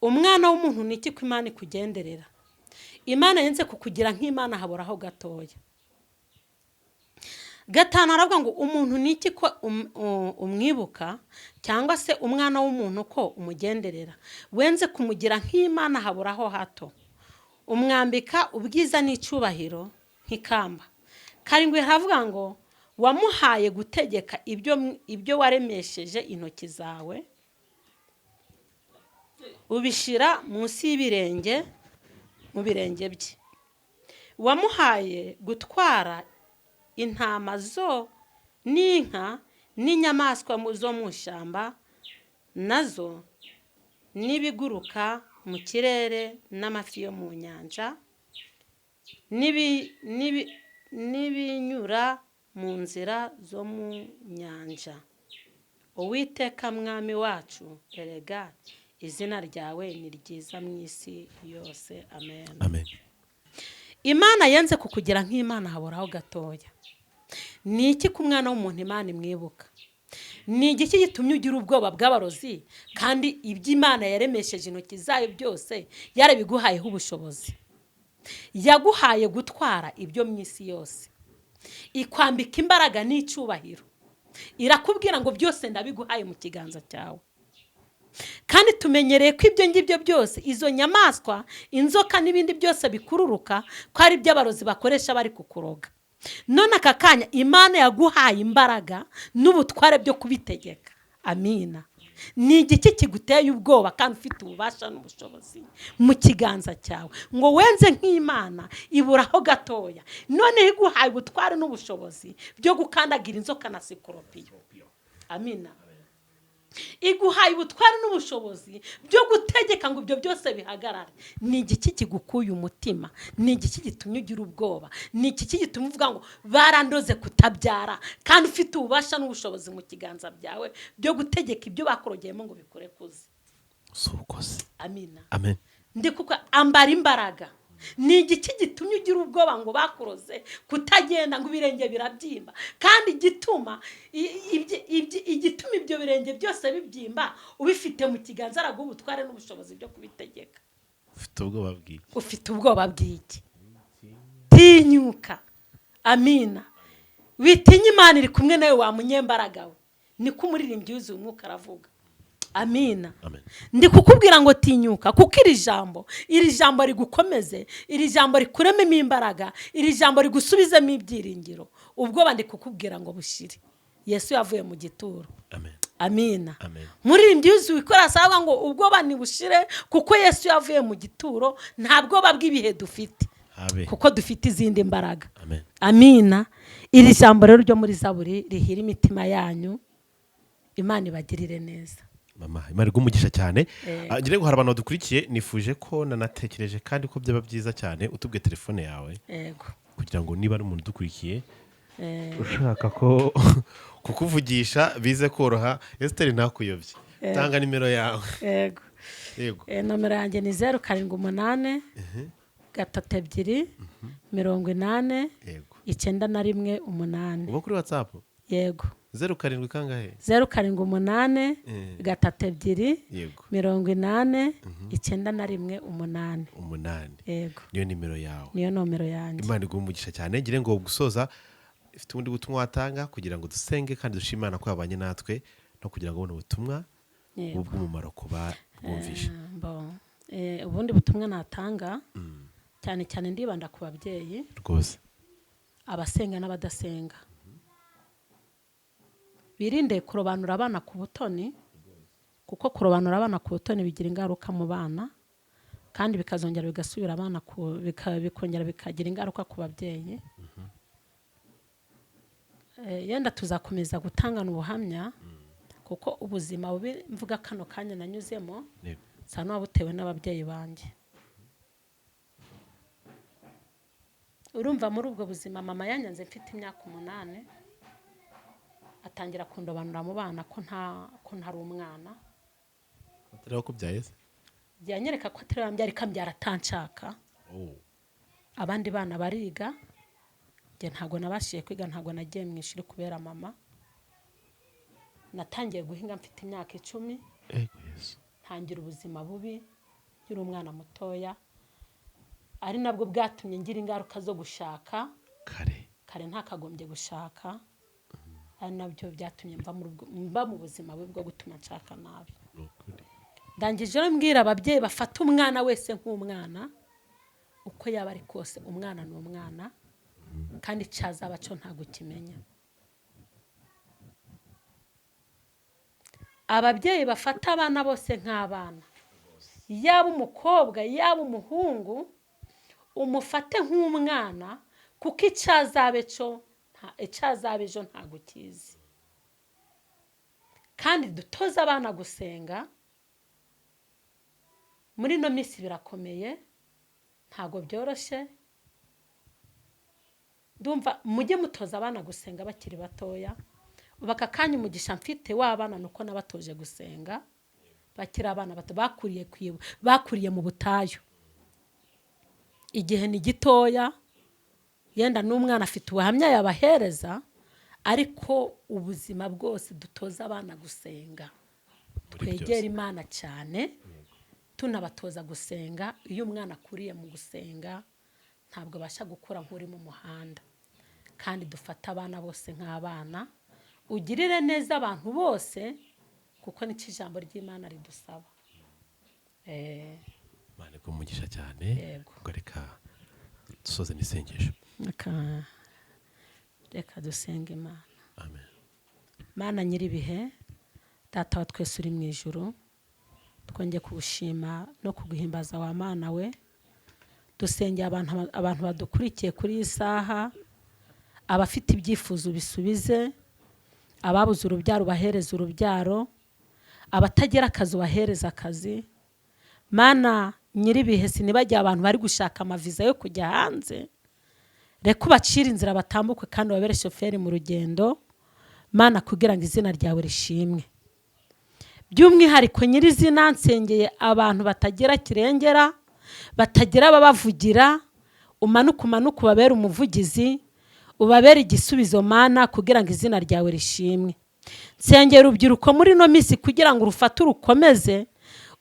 Umwana w'umuntu ni iki ko Imana ikugenderera? Imana yenze kukugira nk'Imana haburaho gatoya. 5 aravuga ngo umuntu ni iki ko umwibuka, cyangwa se umwana w'umuntu ko umugenderera? Wenze kumugira nk'Imana haburaho hato. Umwambika ubwiza n'icyubahiro nk'ikamba. 7 haravuga ngo wamuhaye gutegeka ibyo waremesheje intoki zawe, ubishira munsi y'ibirenge, mu birenge bye. Wamuhaye gutwara intama zo n'inka n'inyamaswa zo mu ishyamba, nazo n'ibiguruka mu kirere n'amafi yo mu nyanja, n'ibinyura mu nzira zo mu nyanja. Uwiteka mwami wacu, erega izina ryawe ni ryiza mu isi yose. Amen. Amen. Imana yenze kukugira nk'Imana haburaho gatoya. Ni iki ku mwana w'umuntu Imana imwibuka? Ni igiki gitumye ugira ubwoba bw'abarozi kandi iby'Imana yaremesheje intoki zayo byose yarabiguhayeho ubushobozi? Yaguhaye gutwara ibyo mu isi yose, ikwambika imbaraga n'icyubahiro, irakubwira ngo byose ndabiguhaye mu kiganza cyawe. Kandi tumenyereye ko ibyo ngibyo byose, izo nyamaswa, inzoka n'ibindi byose bikururuka, ko ari iby'abarozi bakoresha bari kukuroga. None aka kanya Imana yaguhaye imbaraga n'ubutware byo kubitegeka. Amina. Ni igiki kiguteye ubwoba kandi ufite ububasha n'ubushobozi mu kiganza cyawe ngo wenze nk'Imana iburaho gatoya? None iguhaye ubutware n'ubushobozi byo gukandagira inzoka na sikoropiyo. Amina. Iguhaye ubutware n'ubushobozi byo gutegeka ngo ibyo byose bihagarare. Ni igiki kigukuye umutima? Ni igiki gitumye ugira ubwoba? Ni igiki gitumye uvuga ngo barandoze kutabyara kandi ufite ububasha n'ubushobozi mu kiganza byawe byo gutegeka ibyo bakorogeyemo ngo bikore kuzi? Sukoze. Amina. Amen. Ndi kuko ambara imbaraga. Ni igiki gitumye ugira ubwoba ngo bakuroze kutagenda ngo ibirenge birabyimba? Kandi igituma ibyo birenge byose bibyimba ubifite mu kiganza araguha ubutware n'ubushobozi byo kubitegeka. Ufite ubwoba bw'iki? Ufite ubwoba bw'iki? Tinyuka. Amina. Witinya Imana iri kumwe nawe wa munyembaraga we. Niko umuririmbyi yuzuye umwuka aravuga. amina. Amen. Ndi kukubwira ngo tinyuka, kuko iri jambo rigukomeze, iri jambo rikurememo imbaraga, iri jambo rigusubizemo ibyiringiro. Ubwoba ndi kukubwira ngo bushire. Yesu yavuye mu gituro. Amen. Amina. Amen. Muri imbyuzi wikora asaba ngo ubwoba nibushire, kuko Yesu yavuye mu gituro. Nta bwoba bw'ibihe dufite, kuko dufite izindi mbaraga. Amen. Amina. Iri jambo rero ryo muri Zaburi rihira imitima yanyu. Imana ibagirire neza. Mama, Imana igumugisha cyane. Ngira ngo hari abantu badukurikiye, nifuje ko nanatekereje kandi ko byaba byiza cyane utubwe telefone yawe. Yego. Kugira ngo niba ari umuntu udukurikiye ushaka ko kukuvugisha bize koroha, Esther ntakuyobye. Tanga nimero yawe. Yego. Yego. Nomero yanjye ni 078 32 80 Yego. 91 Uba kuri WhatsApp? Yego. 07 kangahe? 078 32 Yego. 80 91 8. Yego. Niyo nimero yawe. Niyo nomero yanjye. Imana igumugisha cyane. Ngire ngo gusoza ifite ubundi butumwa watanga kugira ngo dusenge kandi dushimana ko yabanye natwe no kugira ngo ubone ubutumwa bw'umumaro kuba bwumvisha. Ubundi butumwa natanga cyane cyane ndibanda ku babyeyi rwose, abasenga n'abadasenga. Birinde kurobanura abana ku butoni, kuko kurobanura abana ku butoni bigira ingaruka mu bana kandi bikazongera bigasubira abana bikongera bikagira ingaruka ku babyeyi. Yenda tuzakomeza gutangana ubuhamya, kuko ubuzima bubi mvuga kano kanya nanyuzemo sa n'uwabutewe n'ababyeyi banjye. Urumva muri ubwo buzima mama yanyanze mfite imyaka 8, atangira kundobanura mu bana ko ntari umwana. Atari ko byaye se? Byanyereka ko atari bambyara ikambyara atanshaka. Abandi bana bariga, njye ntago nabashiye kwiga, ntago nagiye mu ishuri kubera mama. Natangiye guhinga mfite imyaka 10. Ntangira ubuzima bubi nkiri umwana mutoya, ari nabwo bwatumye ngira ingaruka zo gushaka kare ntakagombye gushaka. Ari nabyo byatumye mba mu buzima bubi bwo gutuma nshaka nabi. Ndangije rero mbwira ababyeyi bafata umwana wese nk'umwana, uko yaba ari kose umwana ni umwana, kandi cyazaba cyo ntago kimenya. Ababyeyi bafata abana bose nk'abana, yaba umukobwa yaba umuhungu, umufate nk'umwana, kuko icyazabe ejo ntago kizi. Kandi dutoza abana gusenga. Muri no minsi birakomeye, ntago byoroshye. Ndumva mujye mutoza abana gusenga bakiri batoya. Ubaka kanya umugisha mfite w'abana nuko nabatoje gusenga bakiri abana bato, bakuriye mu butayu. Igihe ni gitoya, yenda n'umwana afite ubuhamya yabahereza, ariko ubuzima bwose dutoza abana gusenga. Twegera Imana cyane, tunabatoza gusenga. Iyo umwana akuriye mu gusenga ntabwo abasha gukura nk'uri mu muhanda. Kandi dufata abana bose nk'abana, ugirire neza abantu bose, kuko ni ijambo ry'Imana ridusaba. Imana igumugisha cyane. Ngo reka dusoze n'isengesho. Reka dusenge Imana. Amen. Mana nyiribihe, Data wa twese uri mu ijuru, twongeye kugushima no kuguhimbaza wa Mana we. Dusengeye abantu badukurikiye kuri iyi saha, abafite ibyifuzo bisubize, ababuze urubyaro bahereza urubyaro, abatagira akazi bahereza akazi. Mana nyiribihe, sinibagiye abantu bari gushaka amaviza yo kujya hanze, reka ubacire inzira batambuke kandi babere shoferi mu rugendo. Mana kugira ngo izina ryawe rishimwe. By'umwihariko nyirizina nsengeye abantu batagira kirengera, batagira ababavugira, umanuka ubabere umuvugizi, ubabere igisubizo Mana kugira ngo izina ryawe rishimwe. Nsengera urubyiruko muri no minsi kugira ngo urufate urukomeze,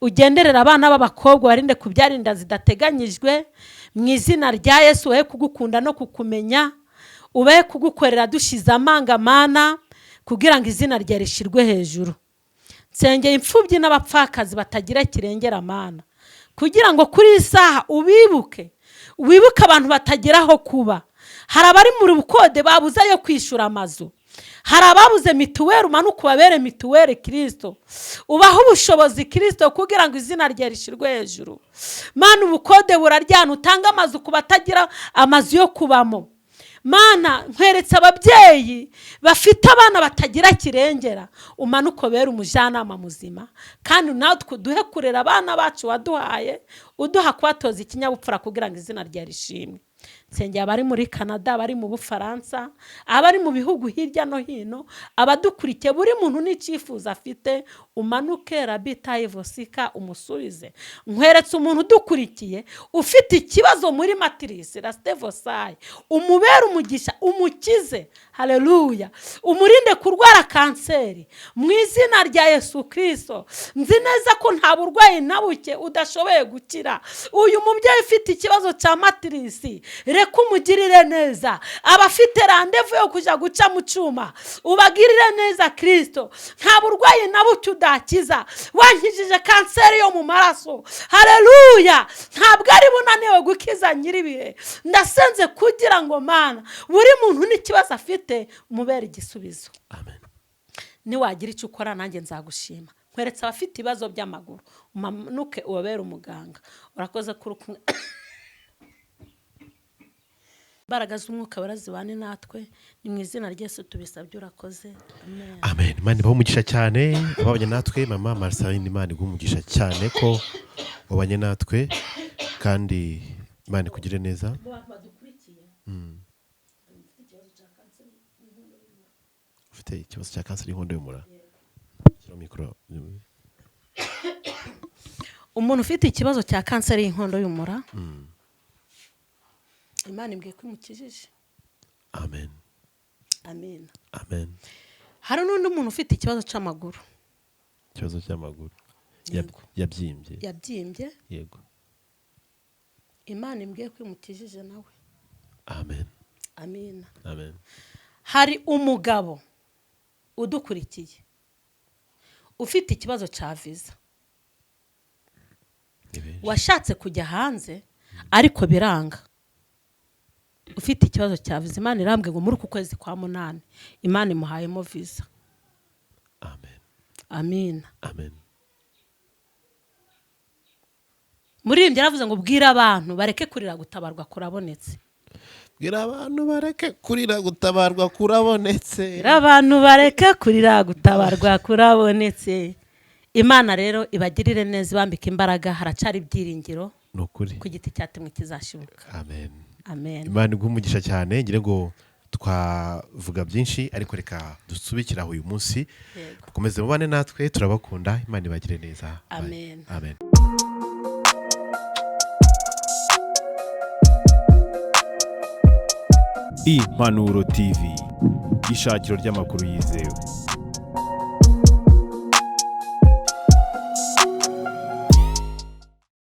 ugenderera abana b'abakobwa barinde kubyara inda zidateganyijwe. Mu izina rya Yesu ubahe kugukunda no kukumenya, ubahe kugukorera dushize amanga Mana kugira ngo izina ryawe rishirwe hejuru. nsengeye imfubyi n'abapfakazi batagira kirengera mana, kugira ngo kuri iyi saha ubibuke, wibuke abantu batagira aho kuba. Hari abari mu bukode babuze yo kwishura amazu, hari ababuze mituweli, umanuka ubabere mituweli Kristo, ubaho ubushobozi Kristo kugira ngo izina rye rishirwe hejuru. Mana, ubukode buraryana, utanga amazu ku batagira amazu yo kubamo. Mana, nkweretse ababyeyi bafite abana batagira kirengera, umanuka ubere umujyanama muzima, kandi natwe duhe kurera abana bacu waduhaye, uduha kubatoza ikinyabupfura kugira ngo izina rye rishimwe. Nsengeye abari muri Canada, abari mu Bufaransa, abari mu bihugu hirya no hino, abadukurikiye, buri muntu n'icyifuzo afite, umanuke Rabitaye Vosika umusubize. Nkweretse umuntu udukurikiye ufite ikibazo muri matirisi Rastevosaye, umubere umugisha, umukize. Haleluya. Umurinde kurwara kanseri mu izina rya Yesu Kristo. Nzi neza ko nta burwayi na buke udashoboye gukira. Uyu mubyeyi ufite ikibazo cya matirisi, reka umugirire neza. Abafite randevu yo kujya guca mu cyuma, ubagirire neza Kristo. Nta burwayi na buke udakiza. Wankijije kanseri yo mu maraso. Haleluya. Ntabwo ari bunaniwe gukiza nyiribihe. Ndasenze kugira ngo Mana, buri muntu n'ikibazo afite umubere igisubizo. Amen. Niwagira icyo ukora nanjye nzagushima. Nkweretse abafite ibibazo by'amaguru, umanuke ubabere umuganga. Urakoze kuri kumwe. Imbaraga z'umwuka barazibane natwe, ni mu izina ry'Yesu tubisabye, urakoze. Amen. Amen. Imana ibahe umugisha cyane, ababanye natwe. Mama Marceline, Imana iguhe umugisha cyane ko wabanye natwe, kandi Imana ikugire neza. Ufite ikibazo cya kanseri y'inkondo y'umura. Umuntu ufite ikibazo cya kanseri y'inkondo y'umura, Imana imbwiye ko imukijije. Amen. Amen. Amen. Hari n'undi muntu ufite ikibazo cy'amaguru. Ikibazo cy'amaguru yabyimbye. Yabyimbye. Yego. Imana imbwiye ko imukijije nawe. Amen. Amen. Amen. Hari umugabo udukurikiye ufite ikibazo cya viza, washatse kujya hanze ariko biranga. Ufite ikibazo cya viza, Imana irambwe ngo muri uku kwezi kwa 8 Imana imuhayemo viza. Amen. Amen. Amen. Muri ibyo yaravuze ngo bwira abantu bareke kurira gutabarwa kurabonetse. Bwira abantu bareke kurira gutabarwa kurabonetse. Bwira abantu bareke kurira gutabarwa kurabonetse. Imana rero ibagirire neza, ibambika imbaraga, haracari ibyiringiro. Nukuri. Ku giti cyatemwe kizashibuka. Amen. Amen. Imana iguhe umugisha cyane, ngire ngo twavuga byinshi ariko reka dusubikira uyu munsi. Mukomeze mubane natwe, turabakunda. Imana ibagire neza. Amen. Amen. Impanuro TV, ishakiro ry'amakuru yizewe.